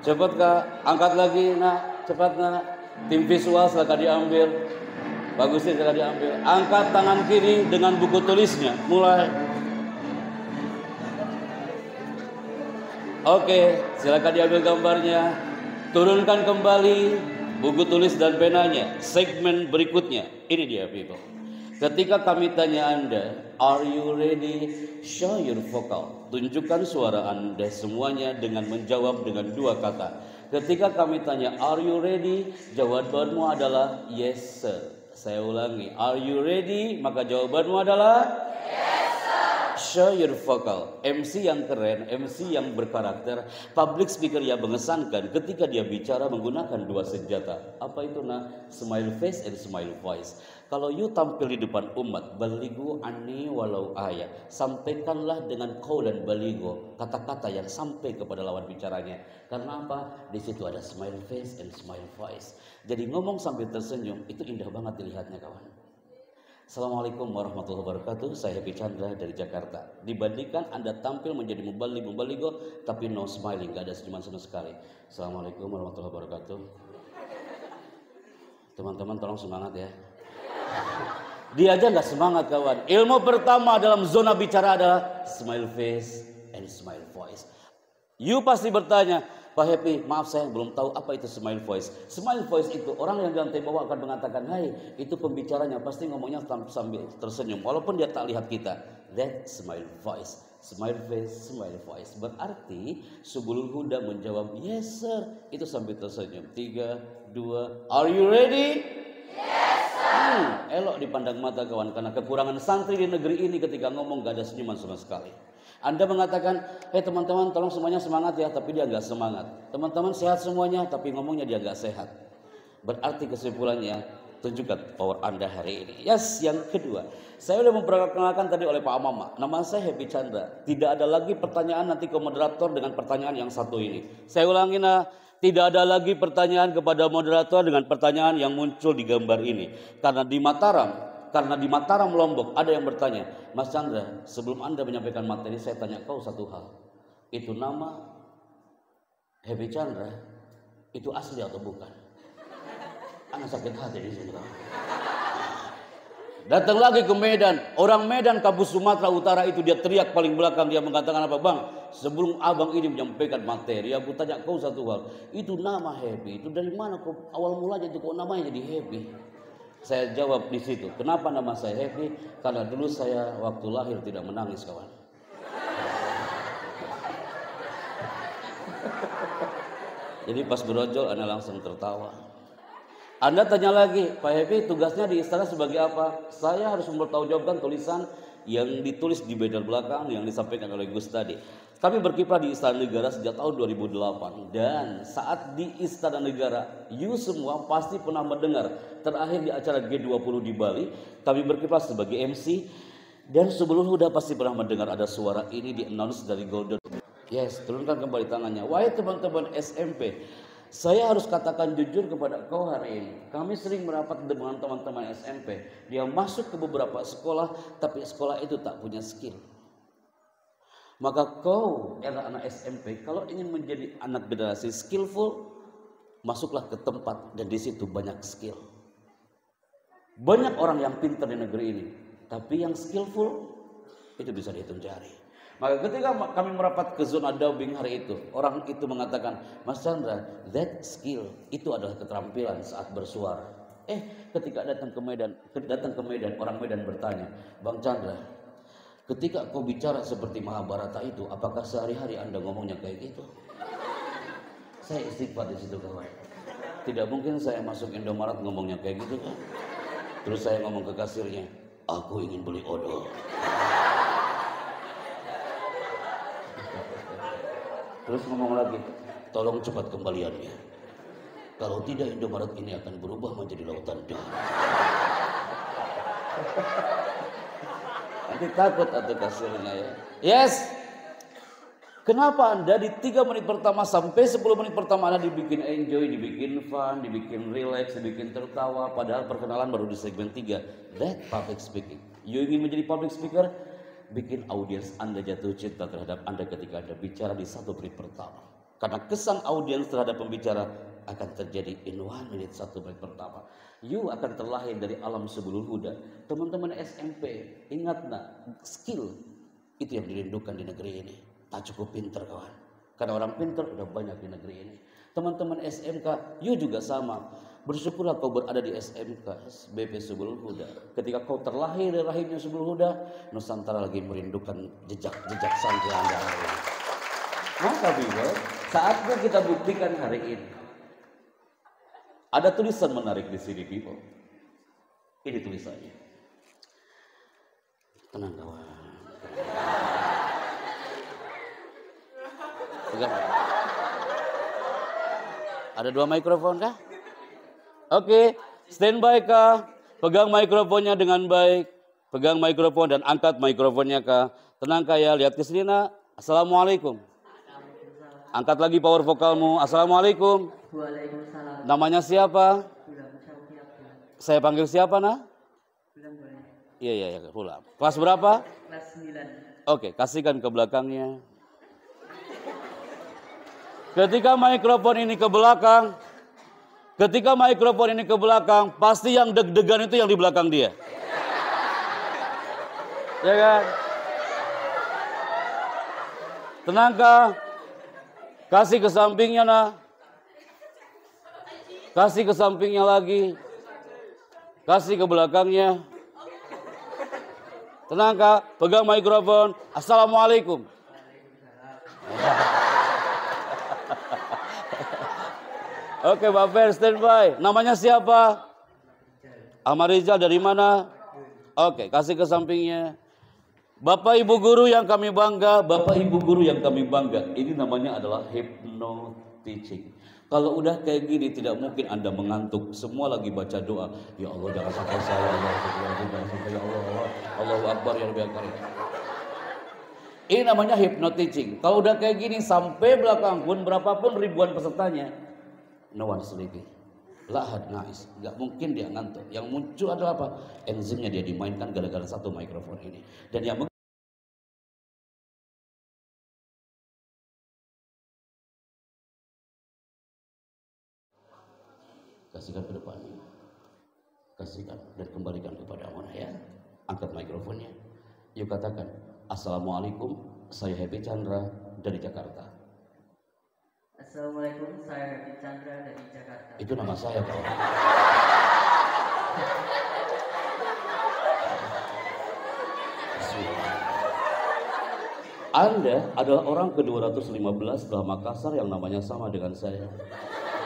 Cepat Kak, angkat lagi nak, cepat nak. Tim visual silakan diambil. Bagusnya silakan diambil. Angkat tangan kiri dengan buku tulisnya. Mulai. Oke, silakan diambil gambarnya. Turunkan kembali buku tulis dan penanya. Segmen berikutnya. Ini dia people. Ketika kami tanya Anda, are you ready? Show your vocal. Tunjukkan suara Anda semuanya dengan menjawab dengan 2 kata. Ketika kami tanya, are you ready? Jawabanmu adalah yes sir. Saya ulangi, are you ready? Maka jawabanmu adalah yes sir. Show your vocal. MC yang keren, MC yang berkarakter, public speaker yang mengesankan ketika dia bicara menggunakan 2 senjata. Apa itu nah? Smile face and smile voice. Kalau you tampil di depan umat, baligu ani walau ayat, sampaikanlah dengan kau dan baligo kata-kata yang sampai kepada lawan bicaranya. Karena apa? Di situ ada smile face and smile voice. Jadi ngomong sambil tersenyum itu indah banget dilihatnya kawan. Assalamualaikum warahmatullahi wabarakatuh. Saya Happy Chandra dari Jakarta. Dibandingkan Anda tampil menjadi mubaligo tapi no smiling, gak ada senyuman sama sekali. Assalamualaikum warahmatullahi wabarakatuh. Teman-teman tolong semangat ya. Dia aja nggak semangat kawan. Ilmu pertama dalam zona bicara adalah smile face and smile voice. You pasti bertanya, Pak Happy, maaf saya belum tahu apa itu smile voice. Smile voice itu orang yang di lantai bawah akan mengatakan, hai, itu pembicaranya pasti ngomongnya sambil tersenyum walaupun dia tak lihat kita. That smile voice. Smile face, smile voice. Berarti Subulul Huda menjawab yes sir, itu sambil tersenyum. 3, 2, are you ready? Yes sir. Elok dipandang mata kawan, karena kekurangan santri di negeri ini ketika ngomong gak ada senyuman sama sekali. Anda mengatakan, hey teman-teman tolong semuanya semangat ya, tapi dia gak semangat. Teman-teman sehat semuanya, tapi ngomongnya dia gak sehat. Berarti kesimpulannya, tunjukkan power Anda hari ini. Yes, yang kedua, saya sudah memperkenalkan tadi oleh Pak Amama. Nama saya Happy Chandra. Tidak ada lagi pertanyaan nanti ke moderator dengan pertanyaan yang satu ini. Saya ulangi nah, Tidak ada lagi pertanyaan kepada moderator dengan pertanyaan yang muncul di gambar ini. Karena di Mataram Lombok ada yang bertanya, Mas Chandra, sebelum Anda menyampaikan materi, saya tanya kau satu hal. Itu nama Happy Chandra, itu asli atau bukan? Anak sakit hati di sini. Datang lagi ke Medan, orang Medan kampus Sumatera Utara itu dia teriak paling belakang, dia mengatakan apa, Bang? Sebelum abang ini menyampaikan materi, aku tanya kau satu hal, itu nama Happy, itu dari mana kau awal mulanya itu kok namanya jadi Happy? Saya jawab di situ, kenapa nama saya Happy? Karena dulu saya waktu lahir tidak menangis, kawan. Jadi pas berojol, Anda langsung tertawa. Anda tanya lagi, Pak Happy tugasnya di istana sebagai apa? Saya harus mempertanggungjawabkan tulisan yang ditulis di banner belakang yang disampaikan oleh Gus tadi. Kami berkiprah di Istana Negara sejak tahun 2008 dan saat di Istana Negara, you semua pasti pernah mendengar terakhir di acara G20 di Bali, kami berkiprah sebagai MC dan sebelum sudah pasti pernah mendengar ada suara ini di announce dari Golden. Yes, turunkan kembali tangannya. Wahai teman-teman SMP, saya harus katakan jujur kepada kau hari ini. Kami sering merapat dengan teman-teman SMP. Dia masuk ke beberapa sekolah, tapi sekolah itu tak punya skill. Maka kau, anak-anak SMP, kalau ingin menjadi anak generasi skillful, masuklah ke tempat dan di situ banyak skill. Banyak orang yang pintar di negeri ini, tapi yang skillful itu bisa dihitung jari. Maka ketika kami merapat ke zona dubbing hari itu, orang itu mengatakan, Mas Chandra, that skill itu adalah keterampilan saat bersuara. Ketika datang ke Medan, orang Medan bertanya, Bang Chandra, ketika kau bicara seperti Mahabharata itu, apakah sehari-hari Anda ngomongnya kayak gitu? Saya istighfar di situ, kawan. Tidak mungkin saya masuk Indomaret ngomongnya kayak gitu kan. Terus saya ngomong ke kasirnya, aku ingin beli odol. Terus ngomong lagi, tolong cepat kembaliannya. Kalau tidak Indomaret ini akan berubah menjadi lautan darah. Nanti takut atau kasirnya ya. Yes. Kenapa Anda di 3 menit pertama sampai 10 menit pertama Anda dibikin enjoy, dibikin fun, dibikin relax, dibikin tertawa, padahal perkenalan baru di segmen 3. That public speaking. You ingin menjadi public speaker? Bikin audiens Anda jatuh cinta terhadap Anda ketika Anda bicara di 1 menit pertama. Karena kesan audiens terhadap pembicara akan terjadi in 1 menit 1 menit pertama. You akan terlahir dari alam sebelum huda. Teman-teman SMP, ingat nak, skill itu yang dirindukan di negeri ini. Tak cukup pintar, kawan. Karena orang pintar udah banyak di negeri ini. Teman-teman SMK, you juga sama. Bersyukurlah kau berada di SMK BP Subulul Huda. Ketika kau terlahir dari rahimnya Subulul Huda, Nusantara lagi merindukan jejak santri Anda. Maka Bible, saatnya kita buktikan hari ini. Ada tulisan menarik di sini, people. Ini tulisannya. Tenang, kawan. Ada 2 mikrofon kah? Oke, standby kah? Pegang mikrofonnya dengan baik. Pegang mikrofon dan angkat mikrofonnya kah? Tenang kah ya? Lihat ke sini nak. Assalamualaikum. Angkat lagi power vokalmu. Assalamualaikum. Waalaikumsalam. Namanya siapa? Saya panggil siapa nak? Iya, pulang. Kelas berapa? Kelas 9. Oke, kasihkan ke belakangnya. Ketika mikrofon ini ke belakang, pasti yang deg-degan itu yang di belakang dia. Ya kan? Tenangkah? Kasih ke sampingnya nah. Kasih ke sampingnya lagi. Kasih ke belakangnya. Tenangkah? Pegang mikrofon. Assalamualaikum. Oke, Mbak Fer, standby. Namanya siapa? Ahmad Rizal, dari mana? Oke, kasih ke sampingnya. Bapak Ibu guru yang kami bangga, ini namanya adalah hypnoteaching. Kalau udah kayak gini tidak mungkin Anda mengantuk. Semua lagi baca doa. Ya Allah, jangan sampai saya. Jangan sampai ya Allah. Allahu Akbar ya Rabbi Karim. Ini namanya hypnoteaching. Kalau udah kayak gini sampai belakang pun berapapun ribuan pesertanya, No one sleepy. Lahad nais, nggak mungkin dia ngantuk. Yang muncul adalah apa? Enzimnya dia dimainkan gara-gara satu mikrofon ini. Dan yang kasihkan ke depannya, kasihkan dan kembalikan kepada amanah ya. Angkat mikrofonnya. Yuk katakan, Assalamualaikum, saya Happy Chandra dari Jakarta. Assalamualaikum, saya Happy Chandra dari Jakarta. Itu nama saya Pak. Anda adalah orang ke-215 setelah Makassar yang namanya sama dengan saya.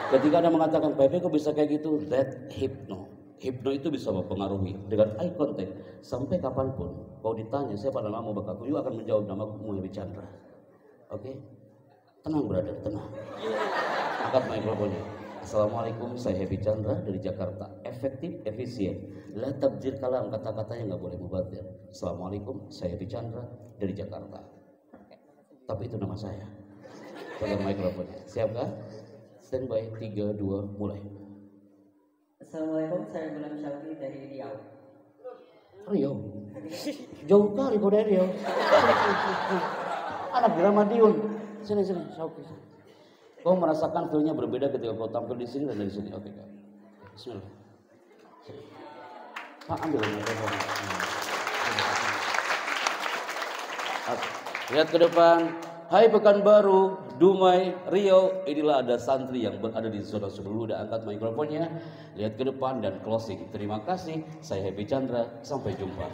Ketika Anda mengatakan, Pepe kok bisa kayak gitu? That hypno. Hypno itu bisa mempengaruhi dengan eye contact. Sampai kapanpun, kalau ditanya siapa namamu, maka aku juga akan menjawab namaku Happy Chandra. Oke? Tenang brother, tenang. Angkat mikrofonnya. Assalamualaikum, saya Happy Chandra dari Jakarta. Efektif, efisien. La tabjir kalam, kata-katanya nggak boleh mubadir. Assalamualaikum, saya Happy Chandra dari Jakarta. Tapi itu nama saya. Pegang mikrofonnya. Siapkah? Standby, 3, 2, mulai. Assalamualaikum, saya Gulam Syauki dari Riau. Riau? Jauh kali kau dari Riau. Anak Gila Madiun. Sini, Syauki. Kau merasakan feel-nya berbeda ketika kau tampil di sini dan dari sini. Oke, Kak. Bismillah. Pak, ambil mikrofonnya. Lihat ke depan. Hai Pekanbaru, Dumai, Riau. Inilah ada santri yang berada di zona sebelum. Udah angkat mikrofonnya. Lihat ke depan dan closing. Terima kasih. Saya Happy Chandra. Sampai jumpa.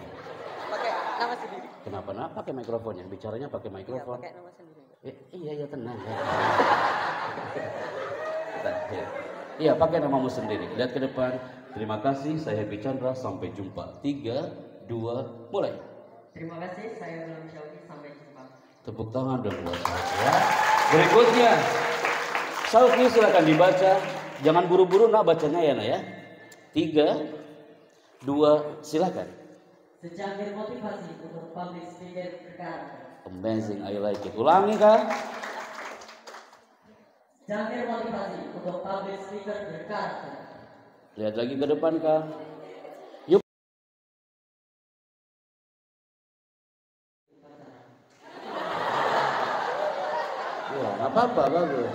Pakai nama sendiri. Kenapa pakai mikrofonnya? Bicaranya pakai mikrofon. Pakai nama sendiri. Iya tenang. Iya pakai namamu sendiri. Lihat ke depan. Terima kasih. Saya Happy Chandra. Sampai jumpa. 3, 2, mulai. Terima kasih, saya Gulam Syauki. Sampai jumpa. Tepuk tangan dong buat saya ya. Berikutnya, Syauki silakan dibaca. Jangan buru-buru nak bacanya ya nak ya. 3, 2, silakan. Secangkir motivasi untuk public speaker berkarakter. Amazing, I like it. Ulangi Kak. Secangkir motivasi untuk public speaker berkarakter. Lihat lagi ke depan Kak. Yuk. Ya, nggak apa-apa, bagus.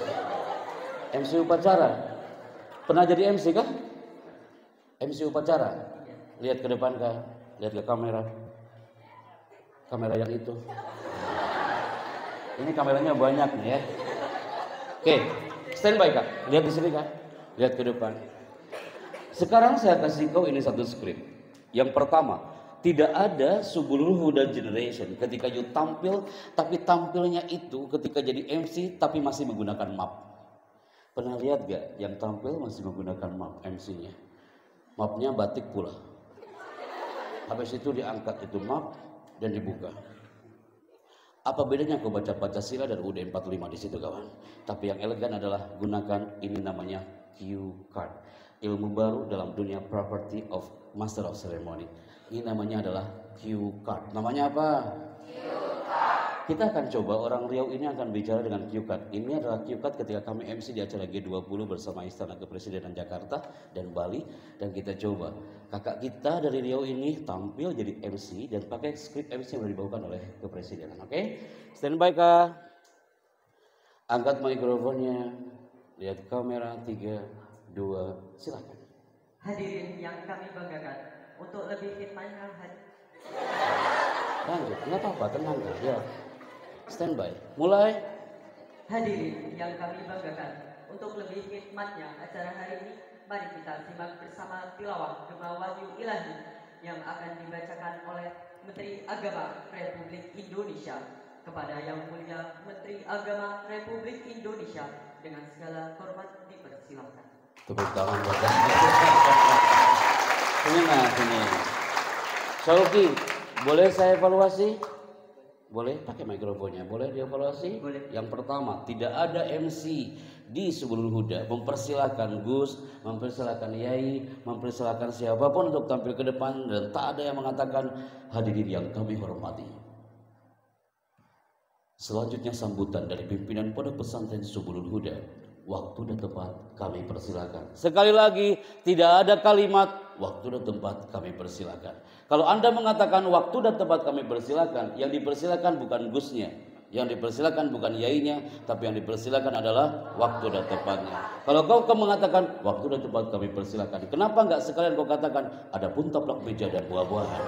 MC upacara. Pernah jadi MC kah? MC upacara. Lihat ke depan Kak. Lihat ke kamera. Kamera yang itu. Ini kameranya banyak nih ya. Oke, standby Kak. Lihat di sini Kak. Lihat ke depan. Sekarang saya kasih kau ini satu skrip. Yang pertama, tidak ada Subulul Huda Generation ketika you tampil, tapi tampilnya itu ketika jadi MC tapi masih menggunakan map. Pernah lihat gak yang tampil masih menggunakan map MC-nya? Mapnya batik pula. Habis itu diangkat itu map dan dibuka. Apa bedanya kau baca Pancasila dan UUD 45 di situ kawan? Tapi yang elegan adalah gunakan ini namanya cue card. Ilmu baru dalam dunia property of master of ceremony. Ini namanya adalah cue card. Namanya apa? Cue card. Kita akan coba orang Riau ini akan bicara dengan cue card. Ini adalah cue card ketika kami MC di acara G20 bersama Istana Kepresidenan Jakarta dan Bali. Dan kita coba kakak kita dari Riau ini tampil jadi MC dan pakai skrip MC yang dibawakan oleh Kepresidenan. Oke? Standby Kak. Angkat mikrofonnya. Lihat kamera. 3, 2, silakan. Hadirin yang kami banggakan, untuk lebih hikmahnya Lanjut, nggak apa-apa, tenang Kak. Ya. Standby. Mulai. Hadirin yang kami banggakan, untuk lebih hikmatnya acara hari ini, mari kita simak bersama tilawah Gema Wahyu Ilahi yang akan dibacakan oleh Menteri Agama Republik Indonesia. Kepada Yang Mulia Menteri Agama Republik Indonesia, dengan segala hormat dipersilakan. Tepuk tangan buat sini. Syauki, boleh saya evaluasi? Boleh pakai mikrofonnya, boleh dievaluasi? Boleh. Yang pertama, tidak ada MC di Subulul Huda. Mempersilakan Gus, mempersilakan Yai, mempersilakan siapapun untuk tampil ke depan dan tak ada yang mengatakan hadirin yang kami hormati. Selanjutnya sambutan dari pimpinan Pondok Pesantren Subulul Huda. waktu dan tempat kami persilakan. Sekali lagi, tidak ada kalimat waktu dan tempat kami persilakan. Kalau Anda mengatakan waktu dan tempat kami persilakan, yang dipersilakan bukan gusnya, yang dipersilakan bukan yainya, tapi yang dipersilakan adalah waktu dan tempatnya. Kalau kau mengatakan waktu dan tempat kami persilakan, kenapa enggak sekalian kau katakan ada pun taplak meja dan buah-buahan?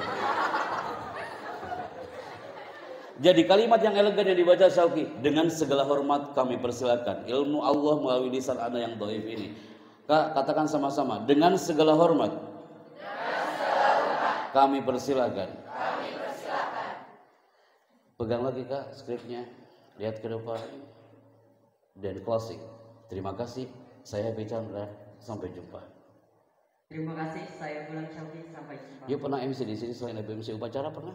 Jadi kalimat yang elegan yang dibaca Syauqi, dengan segala hormat kami persilakan. Ilmu Allah melalui lisan Anda yang dhaif ini. Kak, katakan sama-sama, dengan segala hormat, kami persilakan. Pegang lagi Kak skripnya, lihat ke depan, dan closing. Terima kasih, saya Happy Chandra, sampai jumpa. Terima kasih, saya Bulan Syauqi, sampai jumpa. You pernah MC di sini selain MC upacara pernah?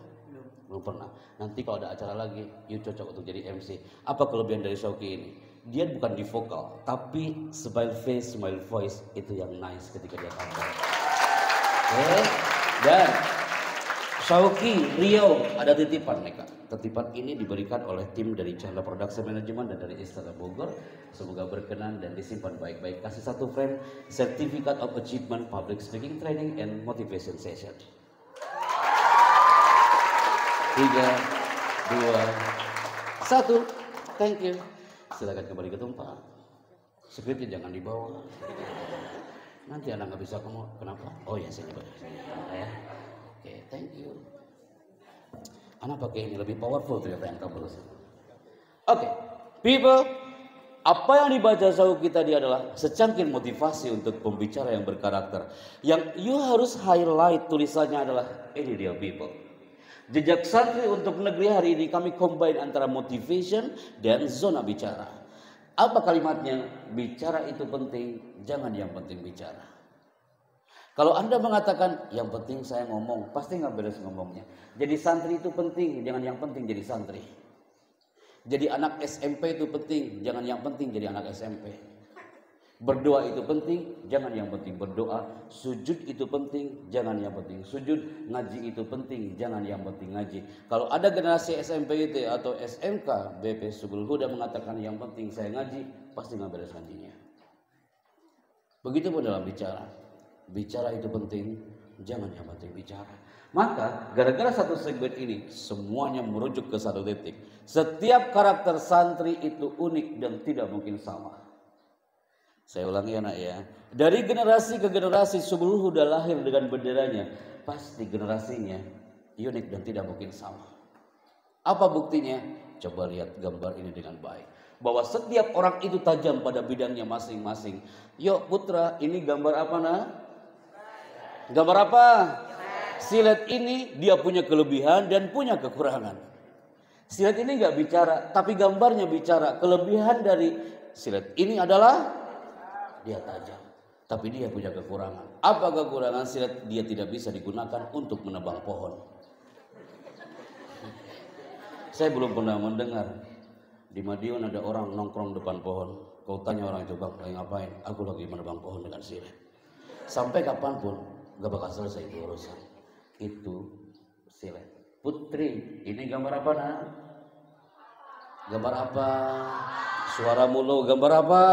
Belum pernah. Nanti kalau ada acara lagi, you cocok untuk jadi MC. Apa kelebihan dari Syauqi ini? Dia bukan di vokal, tapi smile face, smile voice itu yang nice ketika dia tampil. Oke. Dan Syauqi Riau ada titipan nih Kak. Titipan ini diberikan oleh tim dari Chandra Production Management dan dari Istana Bogor. Semoga berkenan dan disimpan baik-baik. Kasih satu frame Certificate of Achievement Public Speaking Training and Motivation Session. 3, 2, 1. Thank you. Silakan kembali ke tempat. Skripnya jangan dibawa. Nanti anak nggak bisa kamu. Kenapa? Oh ya saya nyoba. Ya. Oke, thank you. Anak pakai ini lebih powerful ternyata yang kabel. Oke, people. Apa yang dibaca Syauqi tadi adalah secangkir motivasi untuk pembicara yang berkarakter. Yang you harus highlight tulisannya adalah ini dia people. Jejak santri untuk negeri hari ini kami combine antara motivation dan zona bicara. Apa kalimatnya? Bicara itu penting, jangan yang penting bicara. Kalau Anda mengatakan yang penting saya ngomong, pasti nggak beres ngomongnya. Jadi santri itu penting, jangan yang penting jadi santri. Jadi anak SMP itu penting, jangan yang penting jadi anak SMP. Berdoa itu penting, jangan yang penting berdoa. Sujud itu penting, jangan yang penting sujud. Ngaji itu penting, jangan yang penting ngaji. Kalau ada generasi SMP itu atau SMK BP Subul Huda mengatakan yang penting saya ngaji, pasti nggak beres ngajinya. Begitupun dalam bicara. Bicara itu penting, jangan yang penting bicara. Maka gara-gara satu segmen ini semuanya merujuk ke satu titik. Setiap karakter santri itu unik dan tidak mungkin sama. Saya ulangi anak ya. Dari generasi ke generasi Subul Huda lahir dengan benderanya. Pasti generasinya unik dan tidak mungkin sama. Apa buktinya? Coba lihat gambar ini dengan baik. Bahwa setiap orang itu tajam pada bidangnya masing-masing. Yuk Putra, ini gambar apa nak? Gambar apa? Silet ini dia punya kelebihan dan punya kekurangan. Silet ini nggak bicara, tapi gambarnya bicara. Kelebihan dari silet ini adalah dia tajam, tapi dia punya kekurangan. Apa kekurangan silet? Dia tidak bisa digunakan untuk menebang pohon. Saya belum pernah mendengar di Madiun ada orang nongkrong depan pohon. Kau tanya orang itu, bang, lagi ngapain? Aku lagi menebang pohon dengan silet. Sampai kapanpun gak bakal selesai itu urusan. Itu silet. Putri, ini gambar apa nak? Gambar apa? Suara mulu, gambar apa?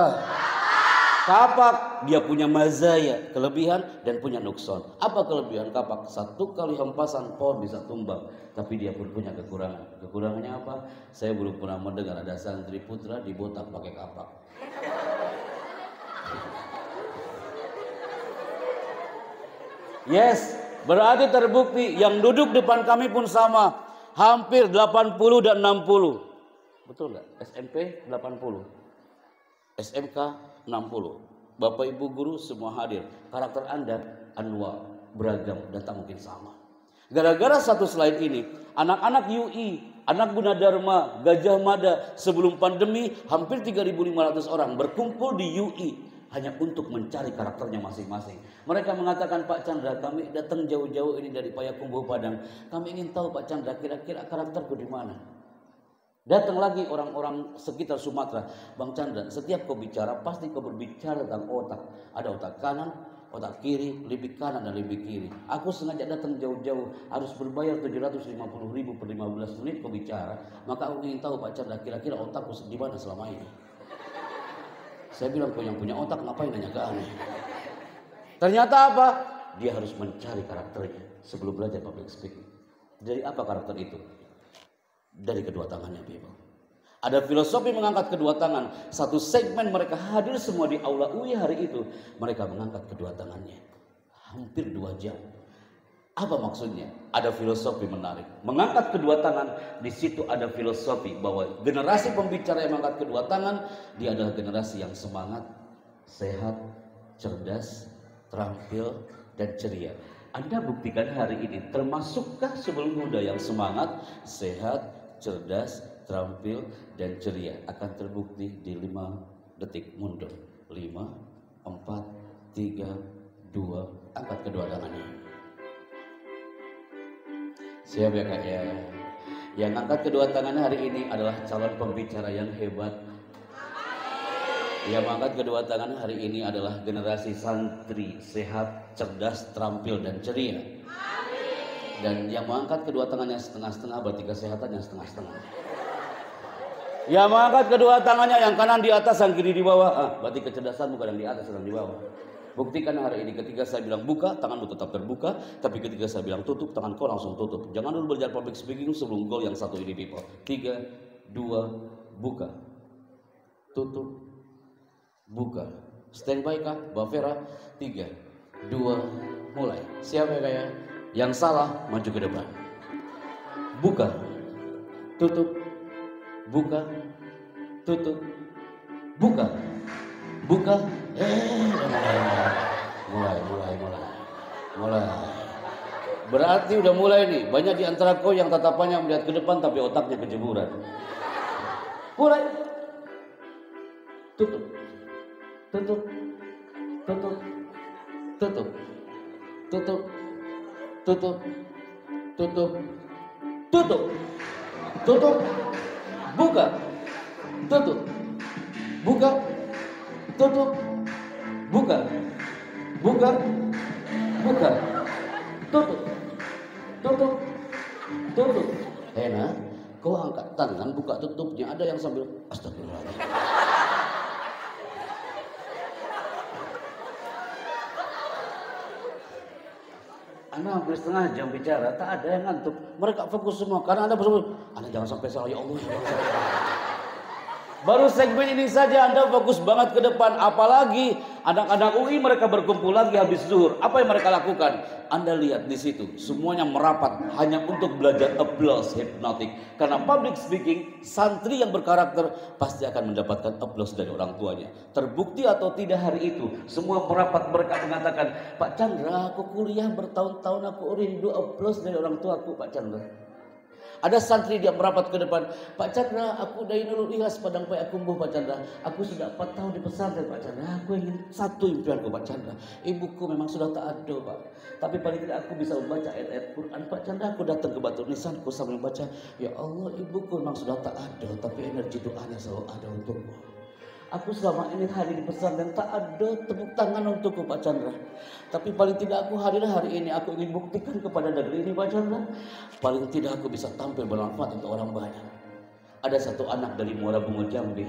Kapak, dia punya mazaya, kelebihan dan punya nukson. Apa kelebihan kapak? Satu kali hempasan pohon bisa tumbang, tapi dia pun punya kekurangan. Kekurangannya apa? Saya belum pernah mendengar ada santri putra dibotak pakai kapak. Yes, berarti terbukti yang duduk depan kami pun sama, hampir 80 dan 60. Betul nggak? SMP 80, SMK 60. Bapak Ibu guru semua hadir. Karakter Anda anwa, beragam dan tak mungkin sama. Gara-gara satu slide ini, anak-anak UI, anak Gunadarma, Gajah Mada sebelum pandemi hampir 3.500 orang berkumpul di UI hanya untuk mencari karakternya masing-masing. Mereka mengatakan, Pak Chandra, kami datang jauh-jauh ini dari Payakumbuh Padang. Kami ingin tahu Pak Chandra, kira-kira karakterku di mana? Datang lagi orang-orang sekitar Sumatera. Bang Chandra, setiap kau bicara pasti kau berbicara tentang otak. Ada otak kanan, otak kiri, libik kanan dan libik kiri. Aku sengaja datang jauh-jauh, harus berbayar 750.000 per 15 menit kau bicara. Maka aku ingin tahu Pak Chandra, kira-kira otakku di mana selama ini. Saya bilang, kau yang punya otak ngapain nanya ke aneh? Ternyata apa? Dia harus mencari karakternya sebelum belajar public speaking. Dari apa karakter itu? Dari kedua tangannya, people. Ada filosofi mengangkat kedua tangan. Satu segmen mereka hadir semua di aula UI hari itu. Mereka mengangkat kedua tangannya. Hampir 2 jam. Apa maksudnya? Ada filosofi menarik. Mengangkat kedua tangan, di situ ada filosofi bahwa generasi pembicara yang mengangkat kedua tangan, dia adalah generasi yang semangat, sehat, cerdas, terampil, dan ceria. Anda buktikan hari ini, termasukkah sebelum muda yang semangat, sehat, cerdas, terampil, dan ceria? Akan terbukti di 5 detik mundur. 5, 4, 3, 2, angkat kedua tangannya. Siap ya Kak ya? Yang angkat kedua tangannya hari ini adalah calon pembicara yang hebat. Yang angkat kedua tangan hari ini adalah generasi santri sehat, cerdas, terampil, dan ceria. Dan yang mengangkat kedua tangannya setengah-setengah berarti kesehatannya setengah-setengah. Yang mengangkat kedua tangannya yang kanan di atas, yang kiri di bawah, berarti kecerdasan bukan yang di atas, yang di bawah. Buktikan hari ini, ketika saya bilang buka, tanganmu tetap terbuka. Tapi ketika saya bilang tutup, tangan kau langsung tutup. Jangan dulu belajar public speaking sebelum goal yang satu ini, people. 3, 2, buka. Tutup, buka. Standby kah? Mbak Vera. 3, 2, mulai. Siap ya kayak? Yang salah, maju ke depan. Buka. Tutup. Buka. Tutup. Buka. Buka. Mulai. Berarti udah mulai nih. Banyak di antara kau yang tatapannya melihat ke depan tapi otaknya kejemuran. Mulai. Tutup. Tutup. Tutup. Tutup. Tutup. Tutup. Tutup. Tutup. Tutup. Buka. Tutup. Buka. Tutup. Buka. Buka. Buka. Tutup. Tutup. Tutup. Hena, kau angkat tangan buka tutupnya. Ada yang sambil astagfirullahaladzim. Anda hampir setengah jam bicara, tak ada yang ngantuk. Mereka fokus semua karena Anda bersama. Anda jangan sampai salah, ya Allah. Baru segmen ini saja Anda fokus banget ke depan. Apalagi anak-anak UI mereka berkumpul lagi habis zuhur. Apa yang mereka lakukan? Anda lihat di situ, semuanya merapat hanya untuk belajar applause hipnotik. Karena public speaking, santri yang berkarakter pasti akan mendapatkan applause dari orang tuanya. Terbukti atau tidak hari itu, semua merapat mereka mengatakan, Pak Chandra, aku kuliah bertahun-tahun, aku rindu applause dari orang tuaku, Pak Chandra. Ada santri dia merapat ke depan, Pak Chandra, aku dari dulu ikhlas Padang Payakumbuh, Pak Chandra. Aku sudah 4 tahun di pesantren, Pak Chandra. Aku ingin satu impianku, Pak Chandra. Ibuku memang sudah tak ada, Pak. Tapi paling tidak aku bisa membaca ayat-ayat Quran, Pak Chandra. Aku datang ke Batu Nisanku sambil membaca, ya Allah, ibuku memang sudah tak ada, tapi energi doanya selalu ada untukmu. Aku selama ini hadir di pesantren tak ada tepuk tangan untukku, Pak Chandra. Tapi paling tidak aku hadir hari ini. Aku ingin buktikan kepada negeri ini, Pak Chandra. Paling tidak aku bisa tampil bermanfaat untuk orang banyak. Ada satu anak dari Muara Bunga Jambi.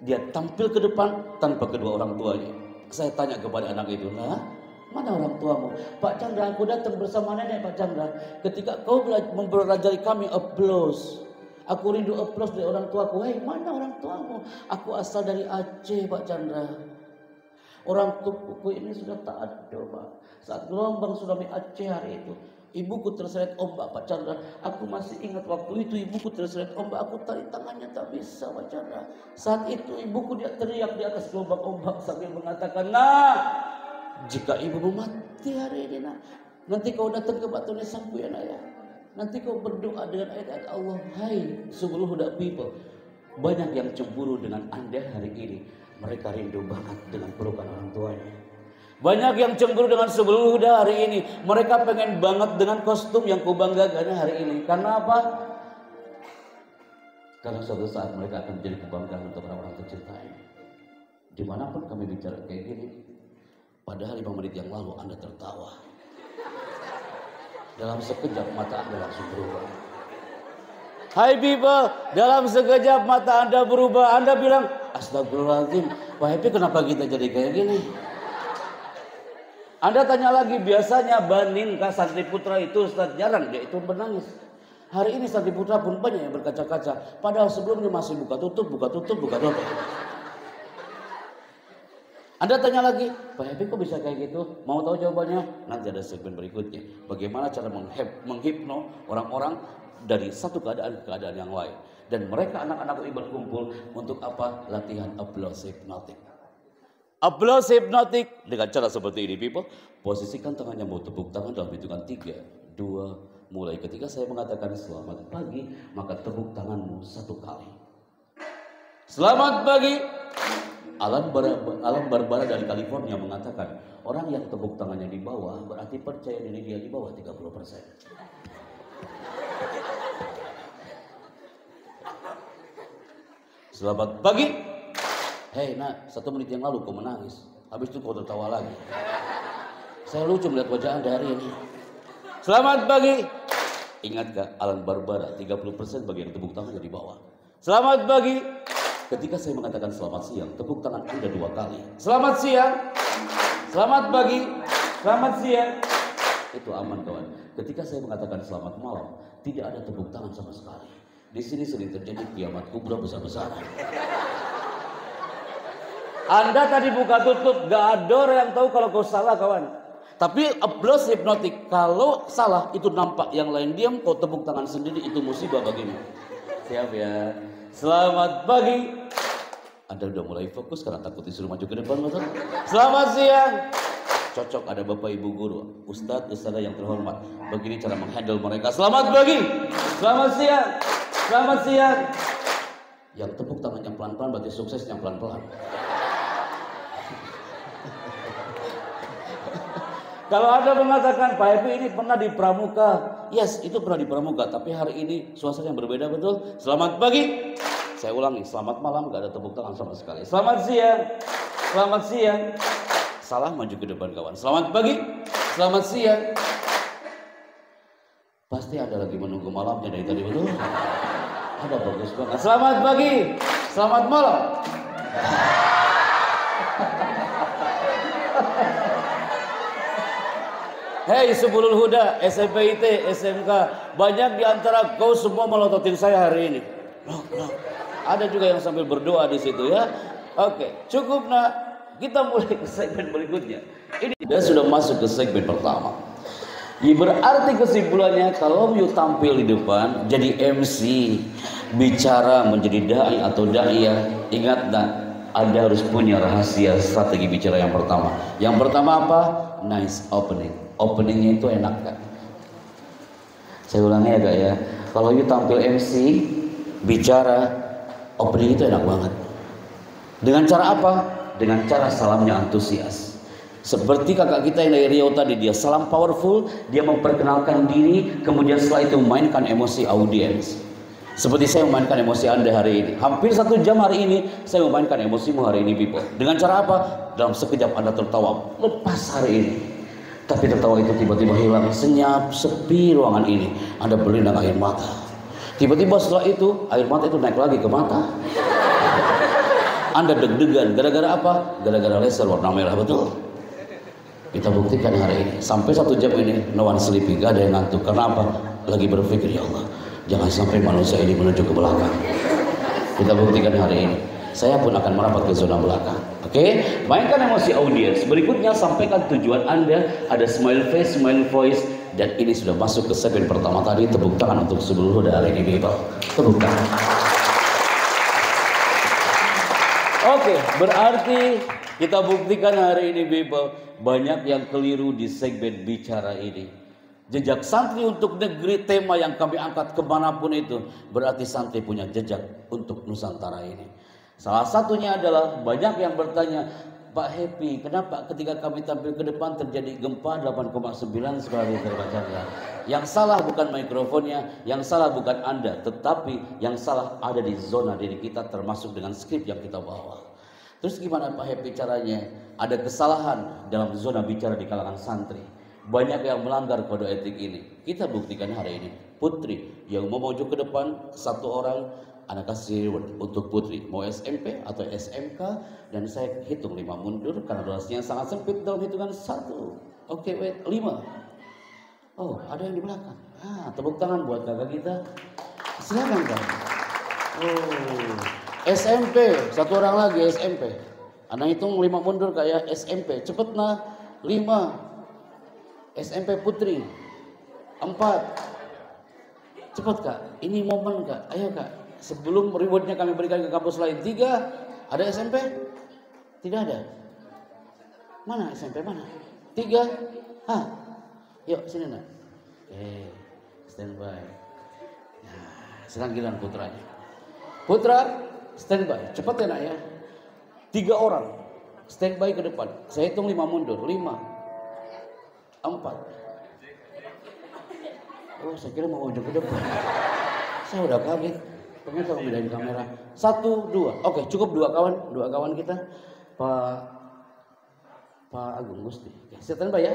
Dia tampil ke depan tanpa kedua orang tuanya. Saya tanya kepada anak itu, nah, mana orang tuamu? Pak Chandra, aku datang bersama nenek, Pak Chandra. Ketika kau mempelajari kami applause. Aku rindu applause dari orang tuaku. Hei, mana orang tuamu? Aku asal dari Aceh, Pak Chandra. Orang tuaku ini sudah tak ada, Pak. Saat gelombang tsunami Aceh hari itu, ibuku terseret ombak, Pak Chandra. Aku masih ingat waktu itu ibuku terseret ombak. Aku tarik tangannya tak bisa, Pak Chandra. Saat itu ibuku dia teriak di atas gelombang ombak sambil mengatakan, nah, jika ibumu mati hari ini, nah, nanti kau datang ke Batu Nisanku ya, nak ya. Nanti kau berdoa dengan ayat-ayat Allah. Hai Subul Huda people, banyak yang cemburu dengan Anda hari ini. Mereka rindu banget dengan pelukan orang tuanya. Banyak yang cemburu dengan Subul Huda hari ini. Mereka pengen banget dengan kostum yang kau banggakan hari ini. Karena apa? Karena suatu saat mereka akan menjadi kebanggaan untuk orang-orang tercinta ini. Dimanapun kami bicara kayak gini, padahal 5 menit yang lalu Anda tertawa. Dalam sekejap mata Anda langsung berubah. Hai people, dalam sekejap mata Anda berubah. Anda bilang, astagfirullahaladzim, Pak Happy kenapa kita jadi kayak gini? Anda tanya lagi, biasanya Baninka Santri Putra itu Ustaz jarang dia itu menangis. Hari ini Santri Putra pun banyak yang berkaca-kaca. Padahal sebelumnya masih buka tutup. Anda tanya lagi, Pak Happy kok bisa kayak gitu? Mau tahu jawabannya? Nanti ada segmen berikutnya. Bagaimana cara menghipno orang-orang dari satu keadaan ke keadaan yang lain. Dan mereka anak-anak UI berkumpul untuk apa? Latihan applause hypnotic. Applause hypnotic dengan cara seperti ini, people. Posisikan tangannya mau tepuk tangan dalam hitungan 3, 2, mulai. Ketika saya mengatakan selamat pagi, maka tepuk tanganmu 1 kali. Selamat pagi. Alan Barbara dari California mengatakan, orang yang tepuk tangannya di bawah berarti percaya diri dia di bawah 30%. Selamat pagi. Hei nak, 1 menit yang lalu kau menangis. Habis itu kau tertawa lagi. Saya lucu melihat wajah Anda hari ini. Selamat pagi. Ingat gak Alan Barbara 30% bagi yang tepuk tangannya di bawah. Selamat pagi. Ketika saya mengatakan selamat siang, tepuk tangan Anda 2 kali. Selamat siang. Selamat pagi. Selamat siang. Itu aman kawan. Ketika saya mengatakan selamat malam, tidak ada tepuk tangan sama sekali. Di sini sering terjadi kiamat kubra besar-besaran. Anda tadi buka tutup, gak ada orang yang tahu kalau kau salah kawan. Tapi applause hipnotik, kalau salah itu nampak yang lain diam, kau tepuk tangan sendiri, itu musibah bagimu. Siap ya. Selamat pagi. Anda udah mulai fokus karena takut disuruh maju ke depan, betul? Selamat siang. Cocok ada Bapak Ibu Guru, Ustadz yang terhormat. Begini cara menghandle mereka. Selamat pagi. Selamat siang. Selamat siang. Yang tepuk tangannya pelan-pelan berarti suksesnya pelan-pelan. Kalau Anda mengatakan Pak Happy ini pernah di Pramuka, yes itu pernah di Pramuka, tapi hari ini suasana yang berbeda, betul? Selamat pagi. Saya ulangi, selamat malam, gak ada tepuk tangan sama sekali. Selamat siang. Selamat siang. Salah, maju ke depan kawan. Selamat pagi. Selamat siang. Pasti ada lagi menunggu malamnya dari tadi, betul? Ada bagus banget. Selamat pagi. Selamat malam. Hei Subulul Huda, SMPIT, SMK, banyak di antara kau semua melototin saya hari ini. Loh. Ada juga yang sambil berdoa di situ ya. Oke, cukup nak. Kita mulai ke segmen berikutnya. Ini kita sudah masuk ke segmen pertama. Berarti kesimpulannya kalau you tampil di depan jadi MC, bicara menjadi dai atau daiyah, ingat nak, Anda harus punya rahasia strategi bicara yang pertama. Yang pertama apa? Nice opening. Openingnya itu enak kan? Saya ulangi ya kak ya. Kalau you tampil MC, bicara, opening itu enak banget. Dengan cara apa? Dengan cara salamnya antusias. Seperti kakak kita yang dari Riau tadi, dia salam powerful, dia memperkenalkan diri, kemudian setelah itu memainkan emosi audiens. Seperti saya memainkan emosi Anda hari ini. Hampir 1 jam hari ini saya memainkan emosimu hari ini, people. Dengan cara apa? Dalam sekejap Anda tertawa, lepas hari ini. Tapi tertawa itu tiba-tiba hilang, senyap, sepi ruangan ini. Anda berlinang air mata. Tiba-tiba setelah itu, air mata itu naik lagi ke mata. Anda deg-degan, gara-gara apa? Gara-gara laser warna merah, betul? Kita buktikan hari ini. Sampai 1 jam ini, no one sleepy, gak ada yang ngantuk. Karena apa? Lagi berpikir, ya Allah, jangan sampai manusia ini menuju ke belakang. Kita buktikan hari ini. Saya pun akan merapat ke zona belakang. Oke, mainkan emosi audiens. Berikutnya sampaikan tujuan Anda. Ada smile face, smile voice. Dan ini sudah masuk ke segmen pertama tadi. Tepuk tangan untuk seluruh dari ini, people. Tepuk tangan. Oke, berarti kita buktikan hari ini, people, banyak yang keliru di segmen bicara ini. Jejak santri untuk negeri, tema yang kami angkat kemanapun itu, berarti santri punya jejak untuk Nusantara ini. Salah satunya adalah banyak yang bertanya, Pak Happy, kenapa ketika kami tampil ke depan terjadi gempa 8,9 skala Richter Pak? Yang salah bukan mikrofonnya, yang salah bukan Anda, tetapi yang salah ada di zona diri kita, termasuk dengan skrip yang kita bawa. Terus gimana Pak Happy caranya? Ada kesalahan dalam zona bicara di kalangan santri. Banyak yang melanggar kode etik ini. Kita buktikan hari ini. Putri yang mau maju ke depan, 1 orang Anak kasih reward untuk putri, mau SMP atau SMK, dan saya hitung 5 mundur karena durasinya sangat sempit dalam hitungan 1. Oke, wait, 5. Oh, ada yang di belakang. Tepuk tangan buat kakak kita. Silakan Kak. Oh, SMP, satu orang lagi SMP. Anak hitung 5 mundur kayak SMP. Cepet nah, 5. SMP putri. 4. Cepet Kak, ini momen Kak. Ayo Kak. Sebelum rewardnya kami berikan ke kampus lain. 3, ada SMP? Tidak ada. Mana SMP mana? 3, yuk sini nak. Oke, standby. Nah, sekarang giliran putranya. Putra, standby. Cepat ya nak ya. 3 orang, standby ke depan. Saya hitung 5 mundur. 5, 4. Oh, saya kira mau ujung ke depan. Saya udah kaget. Ternyata bedain kamera. 1, 2. Oke, cukup 2 kawan. 2 kawan kita. Pak Agung Gusti. Oke, standby ya.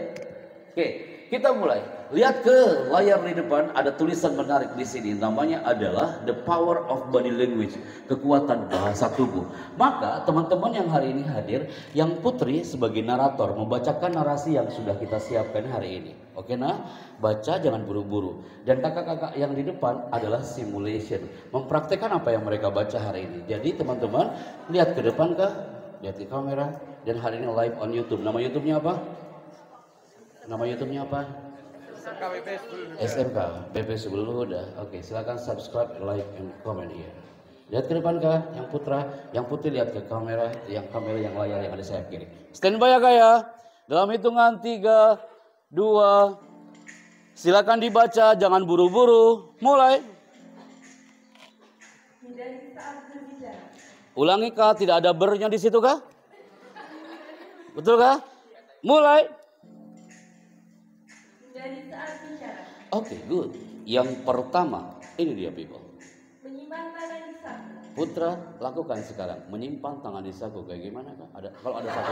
Oke, kita mulai. Lihat ke layar di depan, ada tulisan menarik di sini. Namanya adalah The Power of Body Language, kekuatan bahasa tubuh. Maka teman-teman yang hari ini hadir, yang putri sebagai narator membacakan narasi yang sudah kita siapkan hari ini. Oke nah, baca jangan buru-buru. Dan kakak-kakak yang di depan adalah simulation, mempraktekkan apa yang mereka baca hari ini. Jadi teman-teman lihat ke depan Kak, lihat di kamera. Dan hari ini live on YouTube. Nama YouTube-nya apa? Nama YouTube-nya apa? SMK BP Sebelum Huda. Oke, silakan subscribe, like, and comment here. Lihat ke depan Kak, yang putra, yang putih lihat ke kamera, yang layar yang ada sayap kiri. Standby ya Kak ya. Dalam hitungan 3, 2, silakan dibaca, jangan buru-buru. Mulai. Ulangi Kak, tidak ada bernya di situ Kak? Betul Kak? Mulai. Oke, good. Yang pertama, ini dia people. Menyimpan tangan di saku. Putra, lakukan sekarang. Menyimpan tangan di saku. Kayak gimana Kak? Kalau ada saku.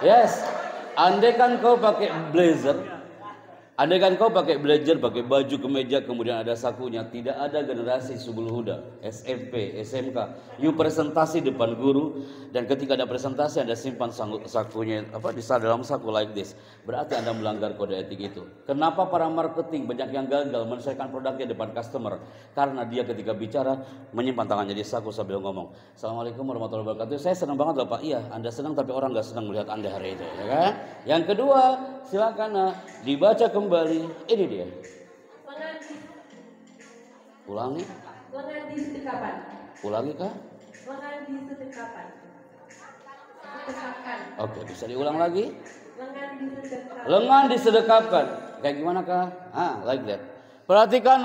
Yes. Andai kan kau pakai blazer, pakai baju kemeja, kemudian ada sakunya. Tidak ada generasi Subul Huda, SMP, SMK. You presentasi depan guru, dan ketika ada presentasi Anda simpan sakunya di dalam saku like this. Berarti Anda melanggar kode etik itu. Kenapa para marketing banyak yang gagal menyelesaikan produknya depan customer? Karena dia ketika bicara menyimpan tangannya di saku sambil ngomong, Assalamualaikum warahmatullahi wabarakatuh. Saya senang banget loh Pak. Iya, Anda senang tapi orang nggak senang melihat Anda hari itu, ya kan? Yang kedua, silakan dibaca kembali. Ini dia. Ulangi. Lengan di sedekapan. Ulangi Kak. Lengan di sedekapan. Sedekapkan. Oke, bisa diulang lagi. Lengan disedekapkan. Kayak gimana Kak? Like that. Perhatikan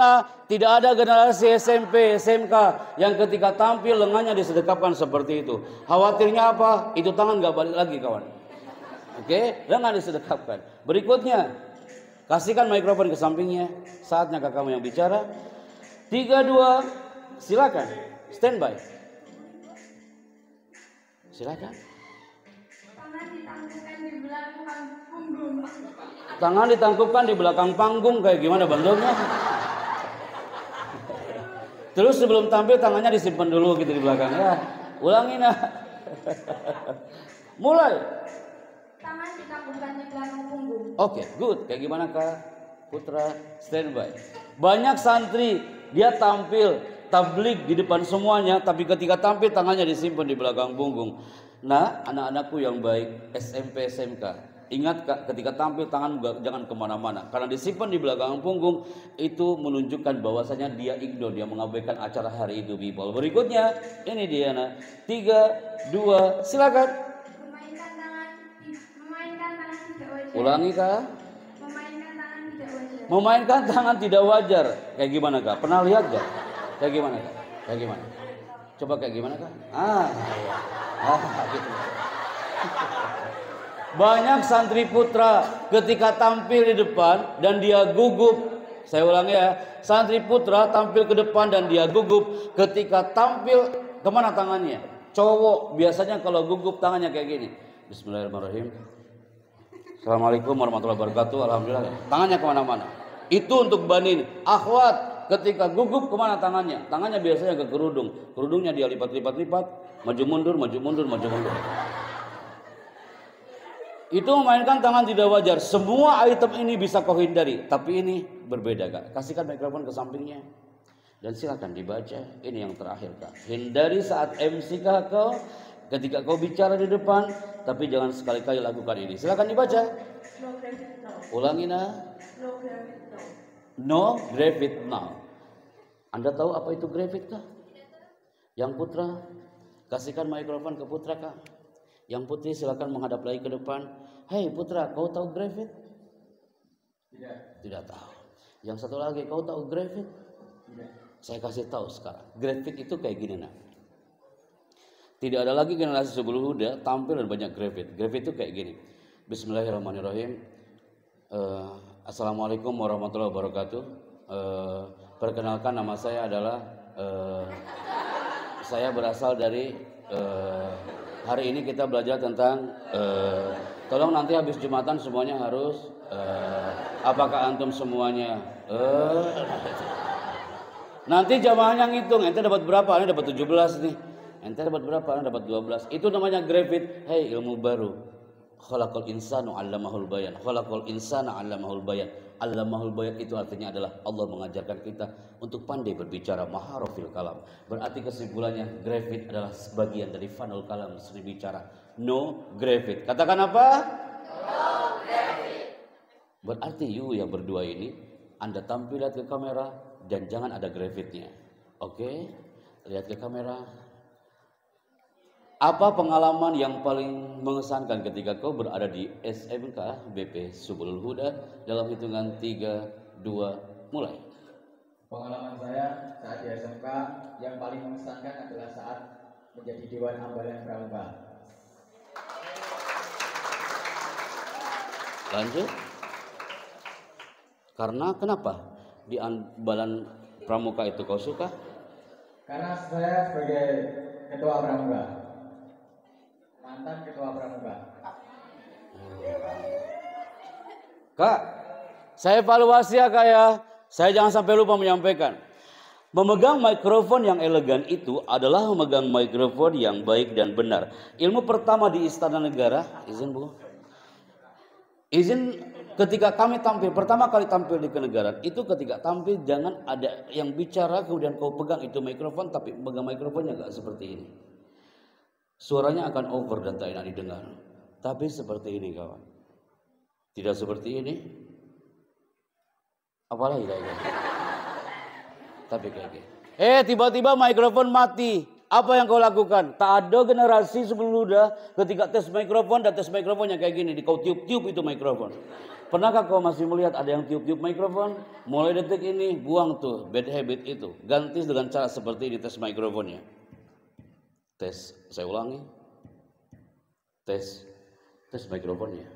tidak ada generasi SMP, SMK yang ketika tampil lengannya disedekapkan seperti itu. Khawatirnya apa? Itu tangan gak balik lagi kawan. Oke, lengan disedekapkan. Berikutnya, kasihkan mikrofon ke sampingnya. Saatnya kakakmu yang bicara. 3, 2, silakan. Standby. Silakan. Tangan ditangkupkan di belakang punggung. Tangan ditangkupkan di belakang panggung. Kayak gimana bentuknya? Terus sebelum tampil tangannya disimpan dulu gitu di belakang ya. Ulangi Mulai. Tangan ditangkupkan di belakang punggung. Oke, good. Kayak gimana Kak? Putra, standby. Banyak santri dia tampil tablik di depan semuanya, tapi ketika tampil tangannya disimpan di belakang punggung. Nah, anak-anakku yang baik SMP, SMK, ingat Kak, ketika tampil tangan jangan kemana-mana, karena disimpan di belakang punggung itu menunjukkan bahwasanya dia ignore, dia mengabaikan acara hari itu people. Berikutnya, ini dia 3, 2, silakan. Memainkan tangan tidak wajar. Ulangi Kak. Memainkan tangan tidak wajar. Memainkan tangan tidak wajar. Kayak gimana Kak? Pernah lihat gak? Kayak gimana Kak? Kayak gimana? Coba kayak gimana Kak? Gitu. Banyak santri putra ketika tampil di depan dan dia gugup. Saya ulangi ya, santri putra tampil ke depan dan dia gugup ketika tampil. Kemana tangannya? Cowok biasanya kalau gugup tangannya kayak gini. Bismillahirrahmanirrahim. Assalamualaikum warahmatullahi wabarakatuh. Alhamdulillah. Tangannya kemana-mana. Itu untuk banin. Akhwat ketika gugup kemana tangannya? Tangannya biasanya ke kerudung. Kerudungnya dia lipat-lipat, maju mundur. Itu memainkan tangan tidak wajar. Semua item ini bisa kau hindari, tapi ini berbeda Kak. Kasihkan mikrofon ke sampingnya dan silakan dibaca. Ini yang terakhir Kak. Hindari saat MC Kak kau ketika kau bicara di depan, tapi jangan sekali-kali lakukan ini. Silakan dibaca. Ulangi nah. No gravity now. Anda tahu apa itu gravity Kak? Yang putra, kasihkan mikrofon ke putra Kak. Yang putri silakan menghadap lagi ke depan. Hei putra, kau tahu gravity? Tidak tahu. Yang satu lagi, kau tahu gravity? Tidak. Saya kasih tahu sekarang. Gravity itu kayak gini nak. Tidak ada lagi generasi sebelum Huda tampil dan banyak gravity. Gravity itu kayak gini. Bismillahirrahmanirrahim. Assalamualaikum warahmatullahi wabarakatuh. Perkenalkan nama saya adalah saya berasal dari hari ini kita belajar tentang tolong nanti habis Jumatan semuanya harus apakah antum semuanya nanti jamaahnya ngitung ente dapat berapa, ini dapat 17 nih, ente dapat berapa, ini dapat 12. Itu namanya gravity. Hei ilmu baru. Khalaqal insanu 'allamahul bayan. Khalaqal insana 'allamahul bayan. 'Allamahul bayan itu artinya adalah Allah mengajarkan kita untuk pandai berbicara, maharofil kalam. Berarti kesimpulannya gravity adalah sebagian dari fanul kalam, seni bicara. No gravity. Katakan apa? No gravity. Berarti you yang berdua ini Anda tampil lihat ke kamera dan jangan ada gravity-nya. Oke? Lihat ke kamera. Apa pengalaman yang paling mengesankan ketika kau berada di SMK BP Subulul Huda dalam hitungan 3, 2, mulai. Pengalaman saya saat di SMK yang paling mengesankan adalah saat menjadi Dewan Ambalan Pramuka. Lanjut. Karena kenapa di Ambalan Pramuka itu kau suka? Karena saya sebagai Ketua Pramuka, mantan Ketua Pramuka. Kak, saya evaluasi ya Kak ya. Saya jangan sampai lupa menyampaikan. Memegang mikrofon yang elegan itu adalah memegang mikrofon yang baik dan benar. Ilmu pertama di Istana Negara, izin Bu. Izin ketika kami tampil, pertama kali tampil di kenegaraan, itu ketika tampil jangan ada yang bicara kemudian kau pegang itu mikrofon, tapi pegang mikrofonnya enggak seperti ini. Suaranya akan over dan tak enak didengar. Tapi seperti ini kawan. Tidak seperti ini. Apalagi lagi. Tapi kayak gini. Tiba-tiba mikrofon mati. Apa yang kau lakukan? Tak ada generasi sebelum Huda ketika tes mikrofon dan tes mikrofonnya kayak gini. Kau tiup-tiup itu mikrofon. Pernahkah kau masih melihat ada yang tiup-tiup mikrofon? Mulai detik ini buang tuh bad habit itu. Ganti dengan cara seperti ini tes mikrofonnya. Tes, saya ulangi. Tes mikrofonnya.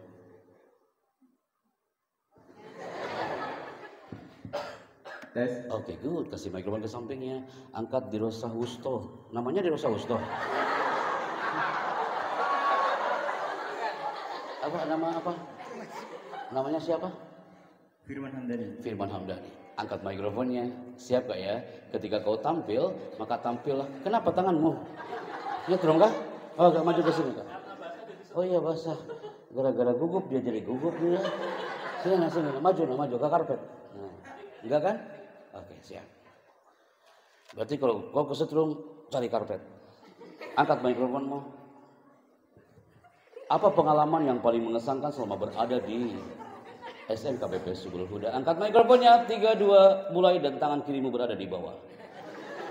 Tes. Oke, good. Kasih mikrofon ke sampingnya. Angkat Dirosa Husto. Namanya Dirosa Husto. Apa? Namanya siapa? Firman Hamdani. Firman Hamdani. Angkat mikrofonnya. Siap gak ya? Ketika kau tampil, maka tampillah. Kenapa tanganmu? Ya dong kah? Oh, gak maju ke sini kak. Oh iya basah. Gara-gara gugup dia jadi gugup dia. Sini, maju ke karpet. Nah, enggak kan? Oke, siap. Berarti kalau kau kesetrum, cari karpet. Angkat mikrofonmu. Apa pengalaman yang paling mengesankan selama berada di SMK BP Subulul Huda? Angkat mikrofonnya, 3, 2, mulai dan tangan kirimu berada di bawah.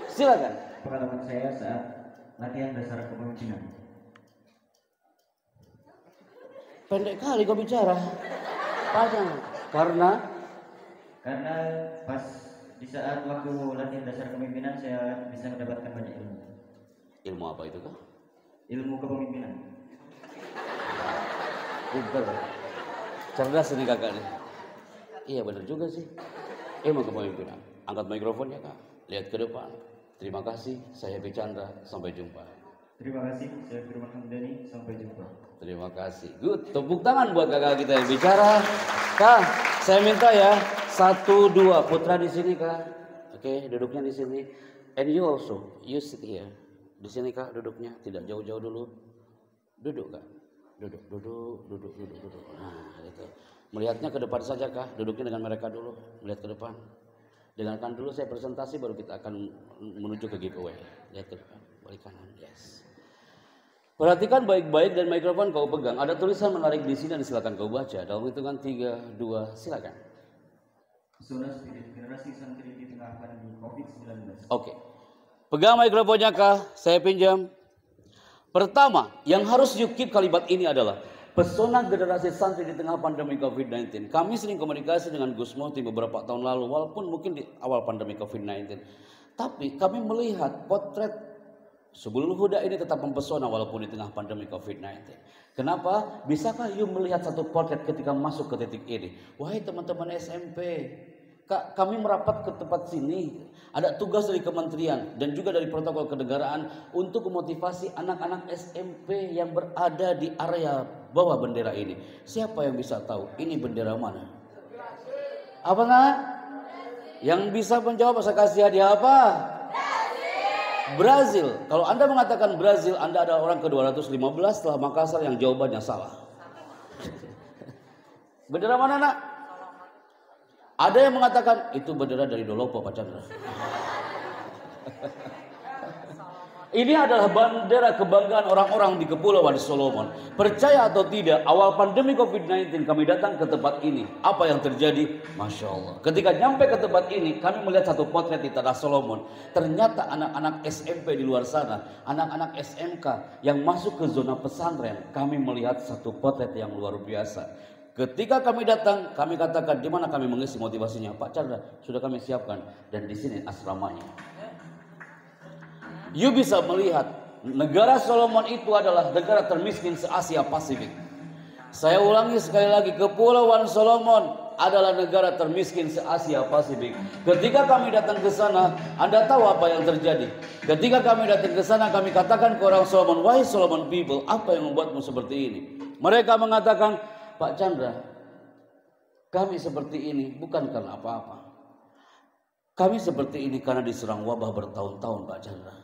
Silakan. Pengalaman saya saat latihan dasar kepemimpinan. Pendek kali kau bicara. Panjang. Karena pas di saat waktu latihan dasar kepemimpinan saya bisa mendapatkan banyak ilmu. Ilmu apa itu kak? Ilmu kepemimpinan. Pintar. Cerdas ini kakak nih. Iya benar juga sih. Ilmu kepemimpinan. Angkat mikrofonnya kak. Lihat ke depan. Terima kasih. Saya Happy Chandra. Sampai jumpa. Terima kasih. Saya Firman Hamdani. Sampai jumpa. Terima kasih. Good. Tepuk tangan buat kakak kita yang bicara. Kak, saya minta ya. 1, 2. Putra di sini kak. Oke, duduknya di sini. And you also, you sit here. Di sini kak duduknya, tidak jauh-jauh dulu. Duduk kak. Duduk. Nah, gitu. Melihatnya ke depan saja kak. Duduknya dengan mereka dulu. Melihat ke depan. Dengarkan dulu saya presentasi, baru kita akan menuju ke giveaway. Lihat ke depan. Balik kanan. Yes. Perhatikan baik-baik dan mikrofon kau pegang. Ada tulisan menarik di sini dan silakan kau baca. Dalam hitungan 3, 2, silakan. Pesona Spirit Generasi Santri di tengah pandemi COVID-19. Oke. Pegang mikrofonnya kah? Saya pinjam. Pertama, yang harus you keep kalimat ini adalah pesona generasi santri di tengah pandemi COVID-19. Kami sering komunikasi dengan Gus Muhti beberapa tahun lalu, walaupun mungkin di awal pandemi COVID-19. Tapi kami melihat potret Subulul Huda ini tetap mempesona walaupun di tengah pandemi COVID-19. Kenapa? Bisakah you melihat satu potret ketika masuk ke titik ini? Wahai teman-teman SMP, kami merapat ke tempat sini. Ada tugas dari kementerian dan juga dari protokol kenegaraan untuk memotivasi anak-anak SMP yang berada di area bawah bendera ini. Siapa yang bisa tahu ini bendera mana? Apa nak? Yang bisa menjawab saya kasih hadiah apa? Brazil. Kalau Anda mengatakan Brazil, Anda adalah orang ke-215 setelah Makassar yang jawabannya salah. Bendera mana nak? Ada yang mengatakan itu bendera dari Dolopo Pak Chandra. Ini adalah bendera kebanggaan orang-orang di Kepulauan Solomon. Percaya atau tidak, awal pandemi COVID-19 kami datang ke tempat ini. Apa yang terjadi? Masya Allah. Ketika nyampe ke tempat ini, kami melihat satu potret di Tanah Solomon. Ternyata anak-anak SMP di luar sana, anak-anak SMK yang masuk ke zona pesantren, kami melihat satu potret yang luar biasa. Ketika kami datang, kami katakan di mana kami mengisi motivasinya. Pak Chandra, sudah kami siapkan dan di sini asramanya. You bisa melihat negara Solomon itu adalah negara termiskin se-Asia Pasifik. Saya ulangi sekali lagi, Kepulauan Solomon adalah negara termiskin se-Asia Pasifik. Ketika kami datang ke sana, Anda tahu apa yang terjadi? Ketika kami datang ke sana, kami katakan ke orang Solomon, wahai Solomon people, apa yang membuatmu seperti ini? Mereka mengatakan, Pak Chandra, kami seperti ini bukan karena apa-apa. Kami seperti ini karena diserang wabah bertahun-tahun Pak Chandra.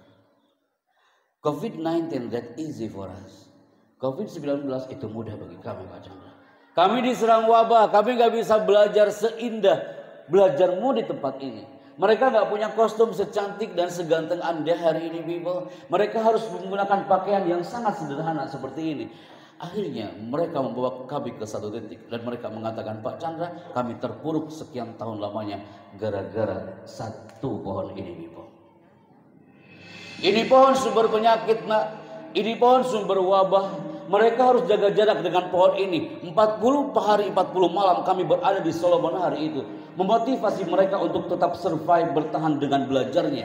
COVID-19 that easy for us. COVID-19 itu mudah bagi kami Pak Chandra. Kami diserang wabah, kami gak bisa belajar seindah belajarmu di tempat ini. Mereka gak punya kostum secantik dan seganteng Anda hari ini people. Mereka harus menggunakan pakaian yang sangat sederhana seperti ini. Akhirnya mereka membawa kami ke satu titik dan mereka mengatakan, Pak Chandra, kami terpuruk sekian tahun lamanya gara-gara satu pohon ini people. Ini pohon sumber penyakit nak. Ini pohon sumber wabah. Mereka harus jaga jarak dengan pohon ini. 40 hari 40 malam kami berada di Solomon hari itu. Memotivasi mereka untuk tetap survive, bertahan dengan belajarnya.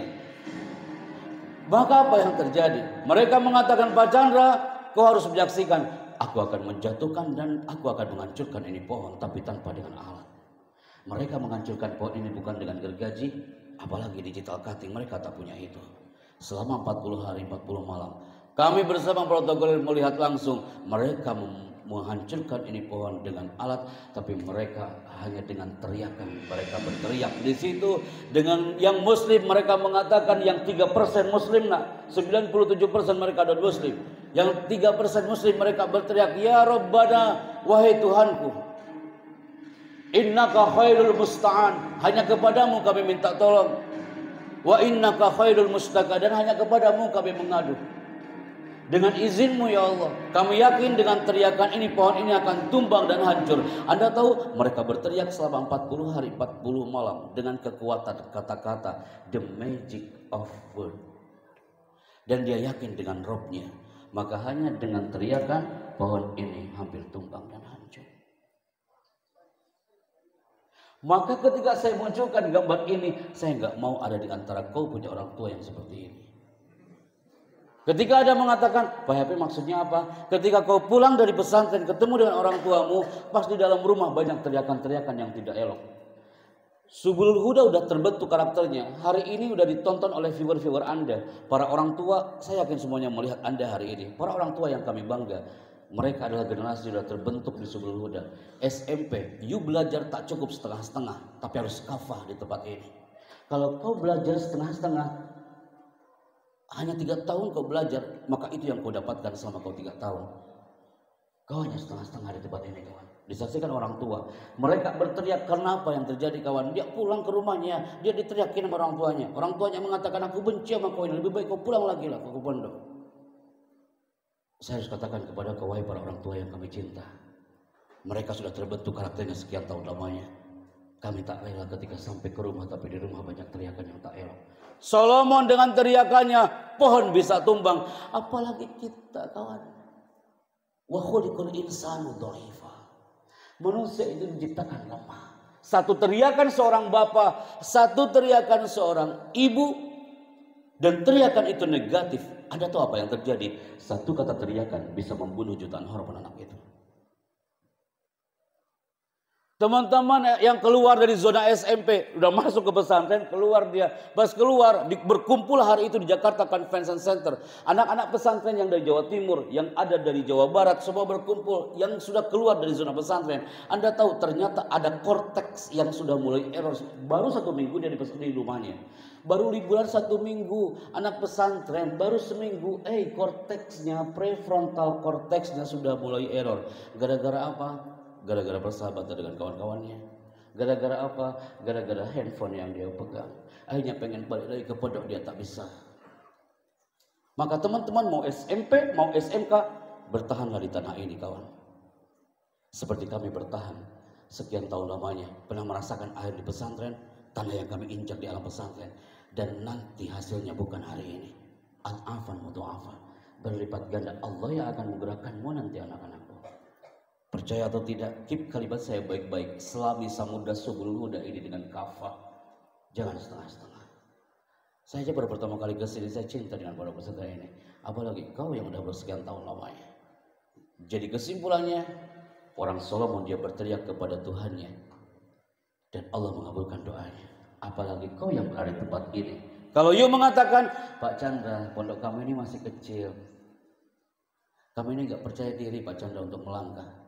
Maka apa yang terjadi? Mereka mengatakan, Pak Chandra, kau harus menyaksikan. Aku akan menjatuhkan dan aku akan menghancurkan ini pohon. Tapi tanpa dengan alat. Mereka menghancurkan pohon ini bukan dengan gergaji. Apalagi digital cutting. Mereka tak punya itu. Selama 40 hari 40 malam kami bersama protokol melihat langsung mereka menghancurkan ini pohon dengan alat, tapi mereka hanya dengan teriakan. Mereka berteriak di situ dengan yang muslim. Mereka mengatakan yang 3% muslim nak, 97% mereka adalah muslim. Yang 3% muslim mereka berteriak, ya Rabbana, wahai Tuhanku, innaka khairul musta'an, hanya kepadamu kami minta tolong. Wa innaka khairul mustaka, dan hanya kepadamu kami mengadu. Dengan izinmu ya Allah, kami yakin dengan teriakan ini pohon ini akan tumbang dan hancur. Anda tahu mereka berteriak selama 40 hari 40 malam dengan kekuatan kata-kata, the magic of word. Dan dia yakin dengan Robnya. Maka hanya dengan teriakan pohon ini hampir tumbang dan hancur. Maka ketika saya munculkan gambar ini, saya nggak mau ada di antara kau punya orang tua yang seperti ini. Ketika ada mengatakan, Pak Happy maksudnya apa? Ketika kau pulang dari pesantren ketemu dengan orang tuamu, pas di dalam rumah banyak teriakan-teriakan yang tidak elok. Subulul Huda udah terbentuk karakternya. Hari ini udah ditonton oleh viewer-viewer Anda. Para orang tua, saya yakin semuanya melihat Anda hari ini. Para orang tua yang kami bangga. Mereka adalah generasi sudah terbentuk di Subulul Huda. SMP, you belajar tak cukup setengah-setengah, tapi harus kafah di tempat ini. Kalau kau belajar setengah-setengah, hanya 3 tahun kau belajar, maka itu yang kau dapatkan selama kau 3 tahun. Kau hanya setengah-setengah di tempat ini, kawan. Disaksikan orang tua. Mereka berteriak karena apa yang terjadi, kawan. Dia pulang ke rumahnya, dia diteriakin sama orang tuanya. Orang tuanya mengatakan, aku benci sama kau ini, lebih baik kau pulang lagi lah ke pondok. Saya harus katakan kepada kau, wahai para orang tua yang kami cinta, mereka sudah terbentuk karakternya sekian tahun lamanya. Kami tak rela ketika sampai ke rumah, tapi di rumah banyak teriakan yang tak elok. Solomon dengan teriakannya, pohon bisa tumbang. Apalagi kita, kawan. Wa khuliqal insanu dha'ifa. Manusia itu diciptakan lemah. Satu teriakan seorang bapak, satu teriakan seorang ibu, dan teriakan itu negatif. Anda tahu apa yang terjadi? Satu kata teriakan bisa membunuh jutaan harapan anak itu. Teman-teman yang keluar dari zona SMP, udah masuk ke pesantren, keluar dia. Pas keluar, berkumpul hari itu di Jakarta Convention Center. Anak-anak pesantren yang dari Jawa Timur, yang ada dari Jawa Barat, semua berkumpul. Yang sudah keluar dari zona pesantren. Anda tahu ternyata ada korteks yang sudah mulai error. Baru 1 minggu dia di rumahnya. Baru liburan 1 minggu, anak pesantren baru seminggu, korteksnya, prefrontal korteksnya sudah mulai error. Gara-gara apa? Gara-gara bersahabat dengan kawan-kawannya. Gara-gara apa? Gara-gara handphone yang dia pegang. Akhirnya pengen balik lagi ke pondok, dia tak bisa. Maka teman-teman mau SMP, mau SMK, bertahanlah di tanah ini, kawan. Seperti kami bertahan sekian tahun lamanya, pernah merasakan air di pesantren, tanah yang kami injak di alam pesantren. Dan nanti hasilnya bukan hari ini. Al-afan mutu'afan. Berlipat ganda. Allah yang akan menggerakkanmu nanti, anak-anakku. Percaya atau tidak, keep kalimat saya baik-baik. Selami samudra Subulul Huda ini dengan kafah. Jangan setengah-setengah. Saya aja baru pertama kali kesini, saya cinta dengan para peserta ini. Apalagi kau yang udah bersekian tahun lamanya. Jadi kesimpulannya, orang Solomon dia berteriak kepada Tuhannya. Dan Allah mengabulkan doanya. Apalagi kau yang berada di tempat ini. Kalau you mengatakan, Pak Chandra, pondok kami ini masih kecil. Kami ini gak percaya diri, Pak Chandra, untuk melangkah.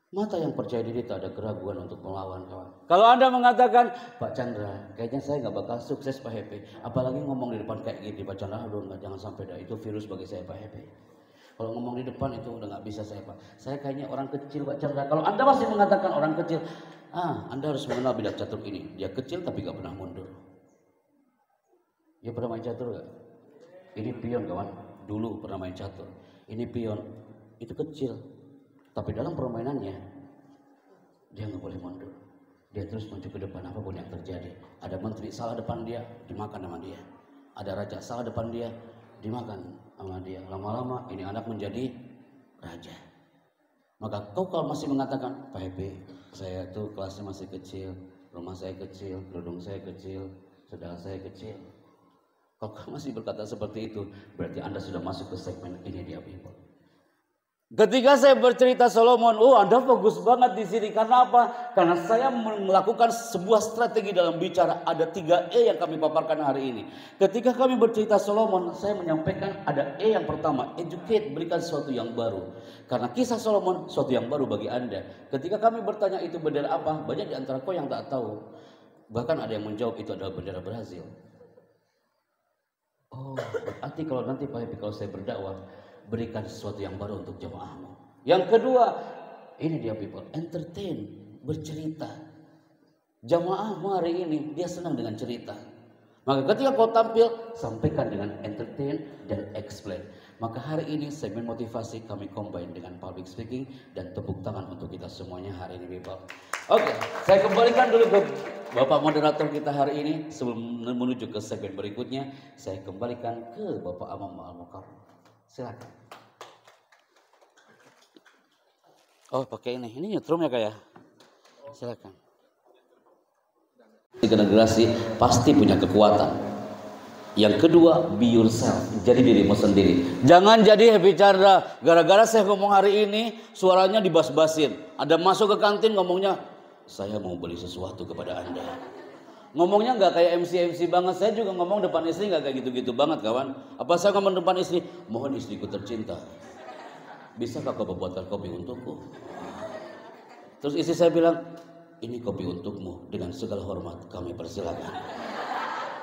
Mata yang percaya diri tak ada keraguan untuk melawan, kawan. Kalau Anda mengatakan, Pak Chandra, kayaknya saya gak bakal sukses, Pak Happy. Apalagi ngomong di depan kayak gini, Pak Chandra, aduh enggak, jangan sampai dah. Itu virus bagi saya, Pak Happy. Kalau ngomong di depan itu udah gak bisa saya, Pak. Saya kayaknya orang kecil, Pak Chandra. Kalau Anda masih mengatakan orang kecil, Anda harus mengenal bidak catur ini. Dia kecil tapi gak pernah mundur. Dia pernah main catur gak? Ini pion, kawan. Dulu pernah main catur. Ini pion. Itu kecil. Tapi dalam permainannya, dia nggak boleh mundur. Dia terus maju ke depan apapun yang terjadi. Ada menteri salah depan dia, dimakan sama dia. Ada raja salah depan dia, dimakan sama dia. Lama-lama ini anak menjadi raja. Maka kau kalau masih mengatakan, Pak Happy, saya tuh kelasnya masih kecil, rumah saya kecil, kerudung saya kecil, saudara saya kecil. Kalau kau masih berkata seperti itu, berarti Anda sudah masuk ke segmen ini dia, people. Ketika saya bercerita Solomon, Anda fokus banget di sini. Karena apa? Karena saya melakukan sebuah strategi dalam bicara. Ada 3 E yang kami paparkan hari ini. Ketika kami bercerita Solomon, saya menyampaikan ada E yang pertama, educate, berikan sesuatu yang baru. Karena kisah Solomon, sesuatu yang baru bagi Anda. Ketika kami bertanya itu bendera apa, banyak di antara kau yang tak tahu. Bahkan ada yang menjawab itu adalah bendera Brazil. Oh, berarti kalau nanti Pak Happy, kalau saya berdakwah, berikan sesuatu yang baru untuk jemaahmu. Yang kedua, ini dia people, entertain, bercerita. Jemaahmu hari ini dia senang dengan cerita. Maka ketika kau tampil, sampaikan dengan entertain dan explain. Maka hari ini segmen motivasi kami combine dengan public speaking dan tepuk tangan untuk kita semuanya hari ini, people. Oke, saya kembalikan dulu ke Bapak moderator kita hari ini. Sebelum menuju ke segmen berikutnya, saya kembalikan ke Bapak Amam Al-Mukarram. Silakan. Oh, pakai ini nyetrum ya, kayak. Silakan. Generasi pasti punya kekuatan. Yang kedua, be yourself. Jadi dirimu sendiri. Jangan jadi Happy Chandra. Gara-gara saya ngomong hari ini, suaranya dibas-basin. Ada masuk ke kantin ngomongnya, saya mau beli sesuatu kepada Anda. Ngomongnya nggak kayak MC banget. Saya juga ngomong depan istri nggak kayak gitu-gitu banget, kawan. Apa saya ngomong depan istri, mohon istriku tercinta, bisakah kau membuatkan kopi untukku? Terus istri saya bilang, ini kopi untukmu, dengan segala hormat kami persilakan.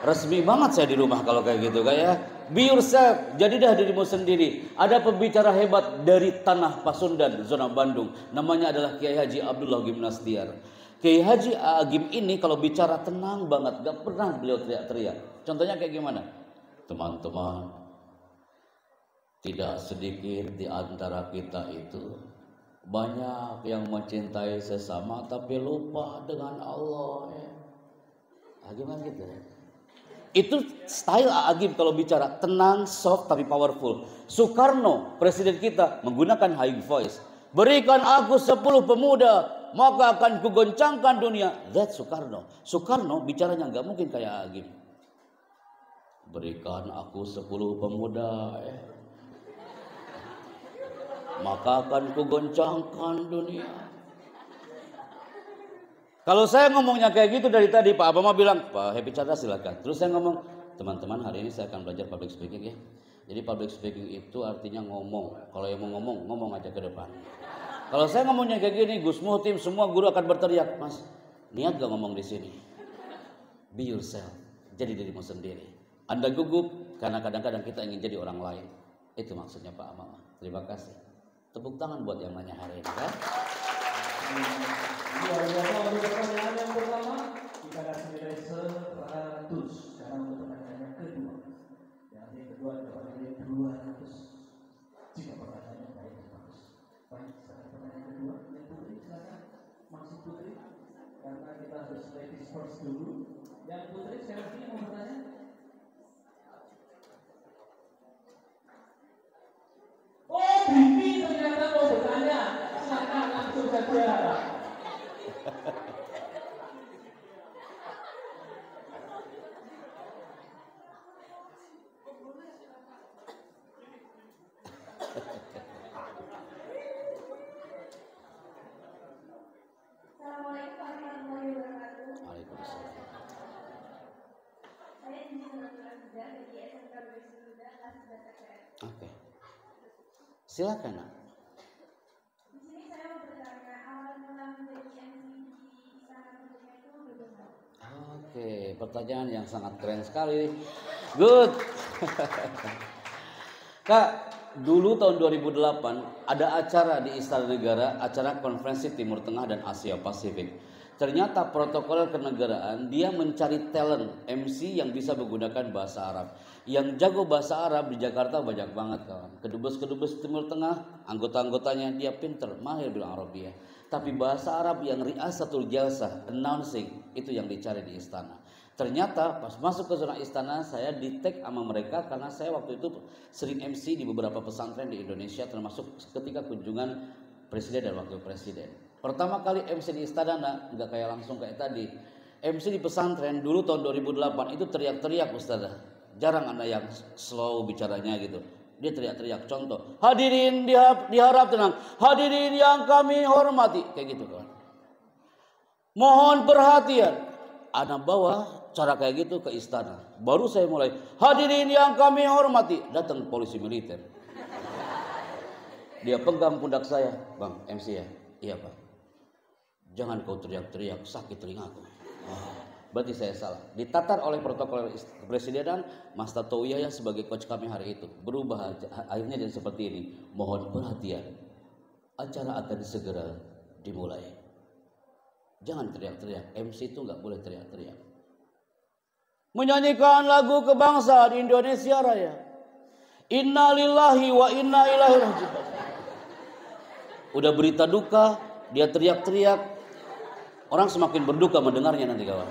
Resmi banget saya di rumah kalau kayak gitu, kayak be yourself, jadilah dirimu sendiri. Ada pembicara hebat dari tanah Pasundan, zona Bandung, namanya adalah Kiai Haji Abdullah Gimnastiar. Kiai Haji Agim ini kalau bicara tenang banget, gak pernah beliau teriak-teriak. Contohnya kayak gimana? Teman-teman, tidak sedikit di antara kita itu banyak yang mencintai sesama tapi lupa dengan Allah. Gimana gitu ya? Itu style Agim kalau bicara, tenang, soft tapi powerful. Soekarno, presiden kita, menggunakan high voice. Berikan aku 10 pemuda, maka akan kugoncangkan dunia. That's Soekarno. Soekarno bicaranya nggak mungkin kayak Agim. Berikan aku 10 pemuda, maka akan kugoncangkan dunia. Kalau saya ngomongnya kayak gitu dari tadi, Pak Abama bilang, Pak Happy Chandra silakan. Terus saya ngomong, teman-teman hari ini saya akan belajar public speaking ya. Jadi public speaking itu artinya ngomong. Kalau yang mau ngomong aja ke depan. Kalau saya ngomongnya kayak gini, Gus Muhtim, semua guru akan berteriak, Mas, niat gak ngomong di sini? Be yourself, jadi dirimu sendiri. Anda gugup karena kadang-kadang kita ingin jadi orang lain. Itu maksudnya Pak Amama. Terima kasih. Tepuk tangan buat yang nanya hari ini kan. Luar biasa untuk pertanyaan yang pertama kita kasih nilai 100. Sekarang untuk pertanyaan yang kedua. Yang kedua dapat nilai 200. Jika pertanyaannya baik dan bagus. Baik, sekarang pertanyaan kedua yang Putri silakan. Masih Putri, karena kita harus ladies first dulu. Yang Putri sekarang ini mau bertanya. Oh, Bibi ternyata mau bertanya. Silakan langsung saja. Assalamualaikum warahmatullahi wabarakatuh. Waalaikumsalam. Saya di dari SMK Bisuda kelas 11 SPM. Oke. Silakan, Nak. Di sini saya mau bertanya, awal mula menjadi MC di Istana Merdeka itu bagaimana? Oke, pertanyaan yang sangat keren sekali. Good. Kak, dulu tahun 2008 ada acara di Istana Negara, acara Konferensi Timur Tengah dan Asia Pasifik. Ternyata protokol kenegaraan dia mencari talent MC yang bisa menggunakan bahasa Arab. Yang jago bahasa Arab di Jakarta banyak banget kawan. Kedubes-kedubes Timur Tengah, anggota-anggotanya dia pinter, mahir bilang Arabia. Tapi bahasa Arab yang riasatul jalsah, announcing, itu yang dicari di istana. Ternyata pas masuk ke zona istana saya di-tag sama mereka karena saya waktu itu sering MC di beberapa pesantren di Indonesia termasuk ketika kunjungan presiden dan wakil presiden. Pertama kali MC di istana nggak kayak langsung kayak tadi. MC di pesantren dulu tahun 2008 itu teriak-teriak Ustazah. Jarang ada yang slow bicaranya gitu. Dia teriak-teriak. Contoh, hadirin diharap tenang. Hadirin yang kami hormati. Kayak gitu kan. Mohon perhatian. Ana bawa cara kayak gitu ke istana. Baru saya mulai, hadirin yang kami hormati. Datang polisi militer. Dia pegang pundak saya. Bang, MC ya? Iya Pak. Jangan kau teriak-teriak, sakit telingaku. Berarti saya salah. Ditatar oleh protokol kepresidenan, Mas Tato Wiyaya sebagai coach kami hari itu. Berubah akhirnya jadi seperti ini. Mohon perhatian. Acara akan segera dimulai. Jangan teriak-teriak. MC itu nggak boleh teriak-teriak. Menyanyikan lagu kebangsaan Indonesia Raya. Inna lillahi wa inna ilaihi raji'un. Udah berita duka, dia teriak-teriak. Orang semakin berduka mendengarnya nanti kawan.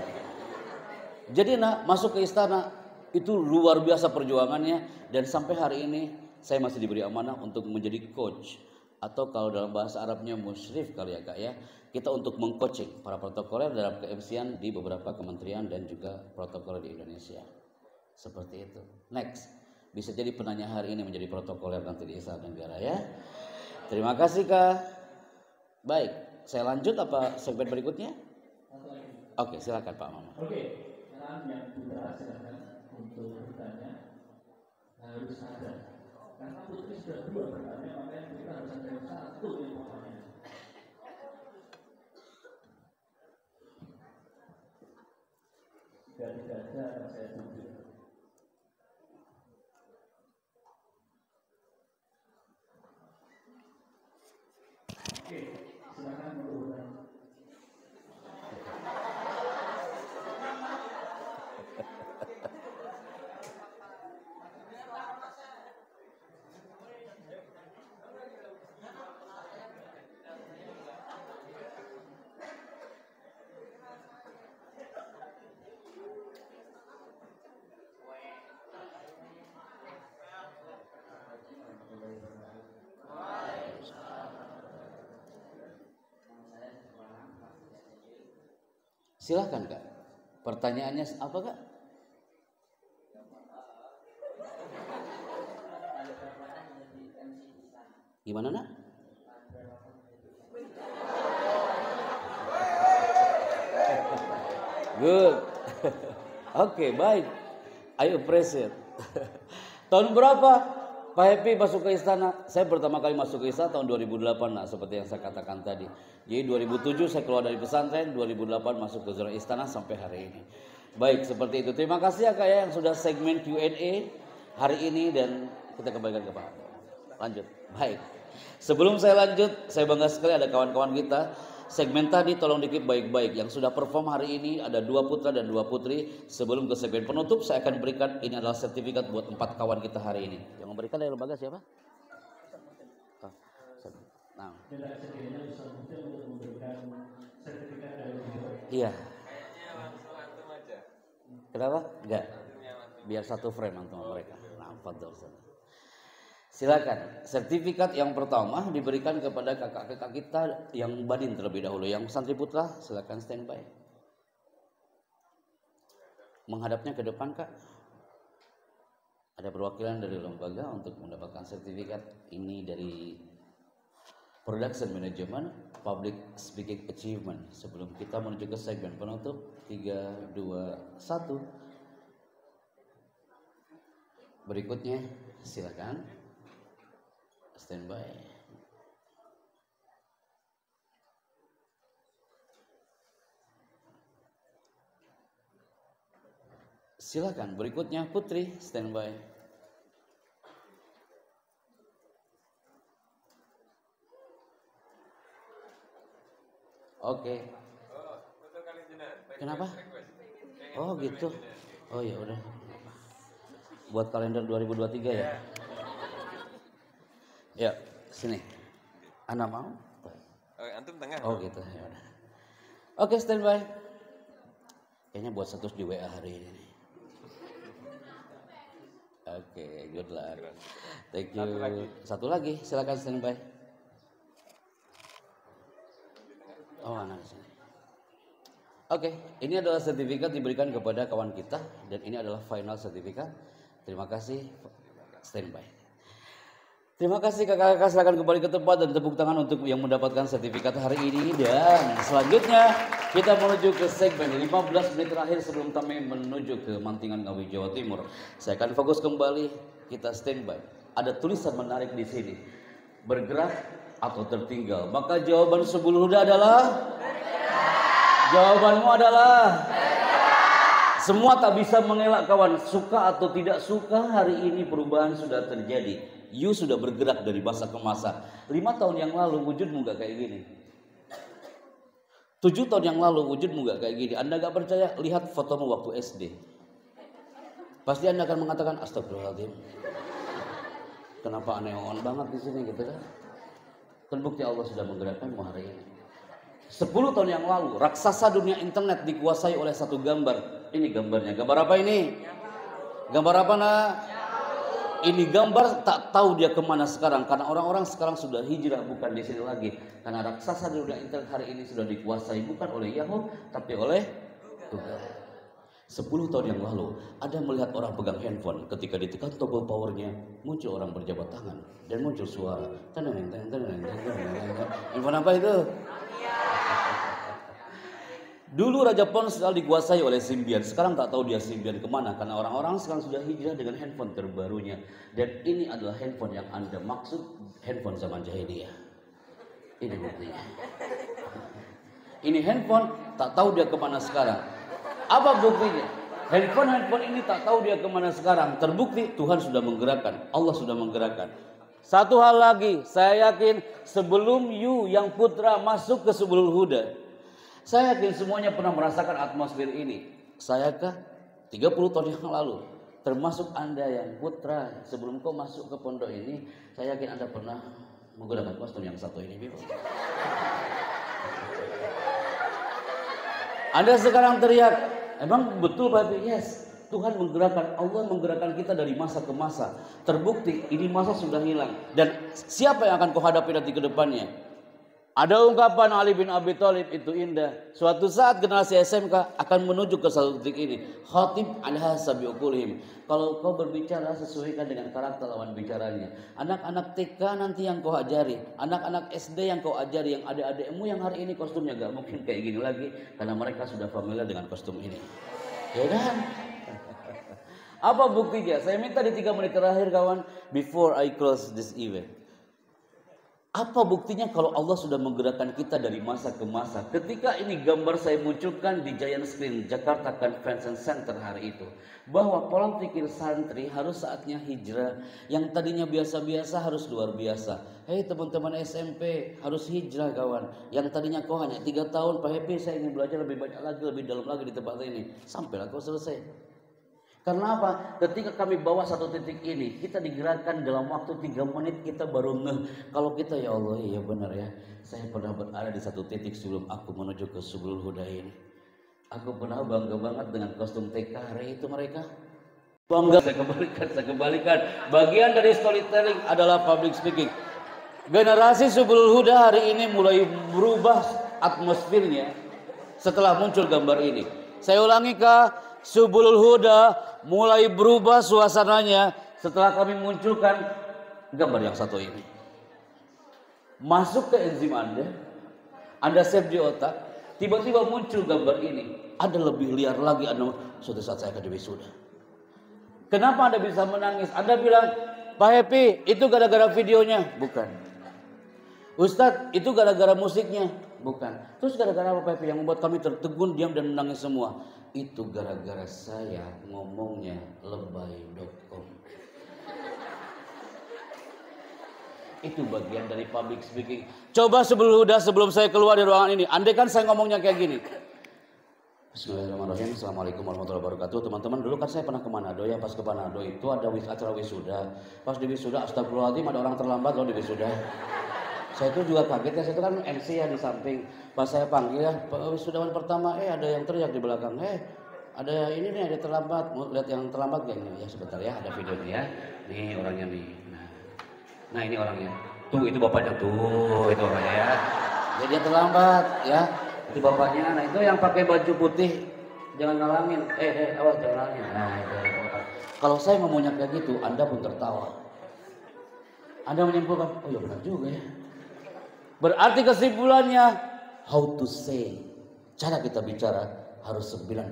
Jadi masuk ke istana itu luar biasa perjuangannya dan sampai hari ini saya masih diberi amanah untuk menjadi coach atau kalau dalam bahasa Arabnya musyrif kali ya Kak ya. Kita untuk mengcoaching para protokoler dalam ke-MC-an di beberapa kementerian dan juga protokoler di Indonesia. Seperti itu. Next, bisa jadi penanya hari ini menjadi protokoler nanti di Istana Negara ya. Terima kasih Kak. Baik, saya lanjut apa segmen berikutnya? Oke, silakan Pak Mama. Oke, sekarang yang putra silakan untuk bertanya. Harus ada Karena putri sudah 2 berarti makanya kita harus ada 1 importannya. Tidak ada saya tunjuk. Oke, silakan berulang. Silahkan Kak. Pertanyaannya apa Kak? Gimana nak? Good. Oke, baik. I appreciate. Tahun berapa Pak Happy masuk ke istana? Saya pertama kali masuk ke istana tahun 2008 nak, seperti yang saya katakan tadi. Jadi 2007 saya keluar dari pesantren, 2008 masuk ke zona istana sampai hari ini. Baik, seperti itu. Terima kasih ya Kak ya yang sudah segmen Q&A hari ini, dan kita kembalikan ke Pak. Lanjut. Baik. Sebelum saya lanjut, saya bangga sekali ada kawan-kawan kita. Segmen tadi tolong dikip baik-baik. Yang sudah perform hari ini ada 2 putra dan 2 putri. Sebelum ke segmen penutup, saya akan berikan, ini adalah sertifikat buat 4 kawan kita hari ini. Yang memberikan dari lembaga siapa? Nah. Iya. Kenapa? Enggak. Biar satu frame antum mereka. Nah, fadhol. Silakan. Sertifikat yang pertama diberikan kepada kakak-kakak kita yang badin terlebih dahulu. Yang santri putra, silakan standby. Menghadapnya ke depan Kak. Ada perwakilan dari lembaga untuk mendapatkan sertifikat ini dari Production Management Public Speaking Achievement. Sebelum kita menuju ke segmen penutup, 3, 2, 1. Berikutnya silakan. Standby. Silakan berikutnya Putri, standby. Oke. Kenapa? Oh gitu. Oh ya udah. Buat kalender 2023 ya. Ya, sini. Anda mau? Antum tengah. Oh gitu, ya udah. Oke, standby. Kayaknya buat status di WA hari ini. Oke, good luck. Thank you. Satu lagi, silakan standby. Oh, anak di sini. Oke, ini adalah sertifikat diberikan kepada kawan kita dan ini adalah final sertifikat. Terima kasih. Standby. Terima kasih kakak-kakak, silakan kembali ke tempat dan tepuk tangan untuk yang mendapatkan sertifikat hari ini. Dan selanjutnya kita menuju ke segmen 15 menit terakhir sebelum kami menuju ke Mantingan Ngawi Jawa Timur. Saya akan fokus kembali, kita standby. Ada tulisan menarik di sini. Bergerak atau tertinggal? Maka jawaban sebelum huda adalah jawabanmu adalah semua tak bisa mengelak kawan, suka atau tidak suka hari ini perubahan sudah terjadi. You sudah bergerak dari masa ke masa. 5 tahun yang lalu wujudmu gak kayak gini. 7 tahun yang lalu wujudmu gak kayak gini. Anda gak percaya? Lihat fotomu waktu SD. Pasti Anda akan mengatakan astagfirullahaladzim. Kenapa aneh-aneh banget di sini gitu kan? Terbukti Allah sudah menggerakkanmu hari ini. 10 tahun yang lalu raksasa dunia internet dikuasai oleh satu gambar. Ini gambarnya. Gambar apa ini? Gambar apa nak? Ini gambar tak tahu dia kemana sekarang. Karena orang-orang sekarang sudah hijrah bukan di sini lagi. Karena raksasa dunia internet hari ini sudah dikuasai bukan oleh Yahoo tapi oleh Google. 10 tahun yang lalu ada melihat orang pegang handphone. Ketika ditekan tombol powernya muncul orang berjabat tangan dan muncul suara. Handphone apa itu? Dulu Raja Ponsel dikuasai oleh Symbian, sekarang tak tahu dia Symbian kemana, karena orang-orang sekarang sudah hijrah dengan handphone terbarunya. Dan ini adalah handphone yang Anda maksud, handphone zaman jahiliyah. Ini buktinya. Ini handphone, tak tahu dia kemana sekarang. Apa buktinya? Handphone ini tak tahu dia kemana sekarang. Terbukti Tuhan sudah menggerakkan, Allah sudah menggerakkan. Satu hal lagi, saya yakin sebelum you yang putra masuk ke Subulul Huda, saya yakin semuanya pernah merasakan atmosfer ini. Saya kah? 30 tahun yang lalu. Termasuk Anda yang putra, sebelum kau masuk ke pondok ini, saya yakin Anda pernah menggunakan kostum yang satu ini. Anda sekarang teriak, emang betul Pak? Yes. Tuhan menggerakkan, Allah menggerakkan kita dari masa ke masa. Terbukti ini masa sudah hilang. Dan siapa yang akan kau hadapi nanti ke depannya? Ada ungkapan Ali bin Abi Thalib itu indah. Suatu saat generasi SMK akan menuju ke satu titik ini. Khatib ala hasabi uqulihim. Kalau kau berbicara sesuaikan dengan karakter lawan bicaranya. Anak-anak TK nanti yang kau ajari, anak-anak SD yang kau ajari, yang adik-adikmu yang hari ini kostumnya gak mungkin kayak gini lagi karena mereka sudah familiar dengan kostum ini. Ya kan? Apa buktinya? Saya minta di 3 menit terakhir kawan, before I close this event. Apa buktinya kalau Allah sudah menggerakkan kita dari masa ke masa? Ketika ini gambar saya munculkan di giant screen Jakarta Convention Center hari itu, bahwa pola pikir santri harus saatnya hijrah. Yang tadinya biasa-biasa harus luar biasa. Hei teman-teman SMP, harus hijrah kawan. Yang tadinya kau hanya 3 tahun, Pak Happy saya ingin belajar lebih banyak lagi, lebih dalam lagi di tempat ini. Sampailah kau selesai. Karena apa? Ketika kami bawa satu titik ini, kita digerakkan dalam waktu 3 menit kita baru ngeh. Kalau kita ya Allah, iya benar ya. Saya pernah berada di satu titik sebelum aku menuju ke Subulul Huda ini. Aku pernah bangga banget dengan kostum TK hari itu mereka. Bangga, saya kembalikan. Bagian dari storytelling adalah public speaking. Generasi Subulul Huda hari ini mulai berubah atmosfernya setelah muncul gambar ini. Saya ulangi Kak. Subulul Huda mulai berubah suasananya setelah kami munculkan gambar yang satu ini. Masuk ke enzim Anda save di otak, tiba-tiba muncul gambar ini. Ada lebih liar lagi, suatu saat saya akan wisuda. Kenapa Anda bisa menangis? Anda bilang, Pak Happy, itu gara-gara videonya? Bukan. Ustadz, itu gara-gara musiknya? Bukan. Terus gara-gara apa Pak Happy yang membuat kami tertegun, diam dan menangis semua? Itu gara-gara saya ngomongnya lebay.com. Itu bagian dari public speaking. Coba sebelum saya keluar dari ruangan ini, andai kan saya ngomongnya kayak gini. Bismillahirrahmanirrahim. Assalamualaikum warahmatullahi wabarakatuh. Teman-teman, dulu kan saya pernah ke Manado ya. Pas ke Manado itu ada acara wisuda. Pas di wisuda, astagfirullahaladzim, ada orang terlambat loh di wisuda. Saya itu juga kaget ya, saya itu kan MC ya di samping. Pas saya panggil ya, wisudawan pertama, ada yang teriak di belakang, ada ini nih, ada terlambat. Mau lihat yang terlambat gak nih? Ya sebentar ya, ada videonya ya. Nih orangnya nih. Nah ini orangnya. Tuh itu bapaknya, tuh itu orangnya ya. Jadi dia terlambat ya. Itu bapaknya. Nah itu yang pakai baju putih, jangan ngalangin. Awas jangan ngalangin. Nah itu. Kalau saya ngomongnya kayak gitu, Anda pun tertawa. Anda menyimpulkan, oh ya benar juga ya. Berarti kesimpulannya, how to say, cara kita bicara harus 97%.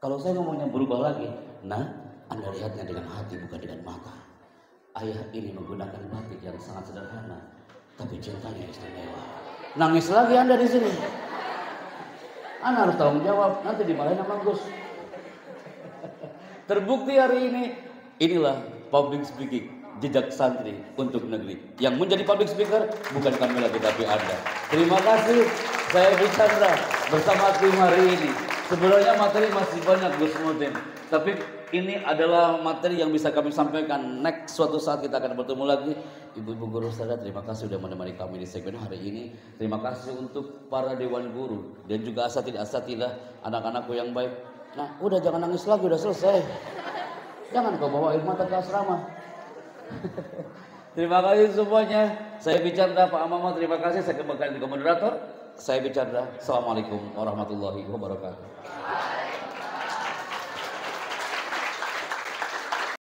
Kalau saya ngomongnya berubah lagi, nah Anda lihatnya dengan hati bukan dengan mata. Ayah ini menggunakan batik yang sangat sederhana, tapi cintanya istimewa. Nangis lagi Anda di sini. Anda harus tanggung jawab, nanti dimarahin sama Gus. Terbukti hari ini, inilah public speaking. Jejak santri untuk negeri. Yang menjadi public speaker bukan kami lagi tapi Anda. Terima kasih. Saya Chandra bersama tim hari ini. Sebenarnya materi masih banyak Gus Mutim, tapi ini adalah materi yang bisa kami sampaikan. Next suatu saat kita akan bertemu lagi. Ibu-ibu guru saudara, terima kasih sudah menemani kami di segmen hari ini. Terima kasih untuk para dewan guru dan juga asatidah, anak-anakku yang baik. Nah, udah jangan nangis lagi, udah selesai. Jangan kau bawa air mata ke asrama. Terima kasih semuanya. Saya bicara Pak Amama, terima kasih. Saya kembalikan ke moderator. Saya bicara. Assalamualaikum warahmatullahi wabarakatuh.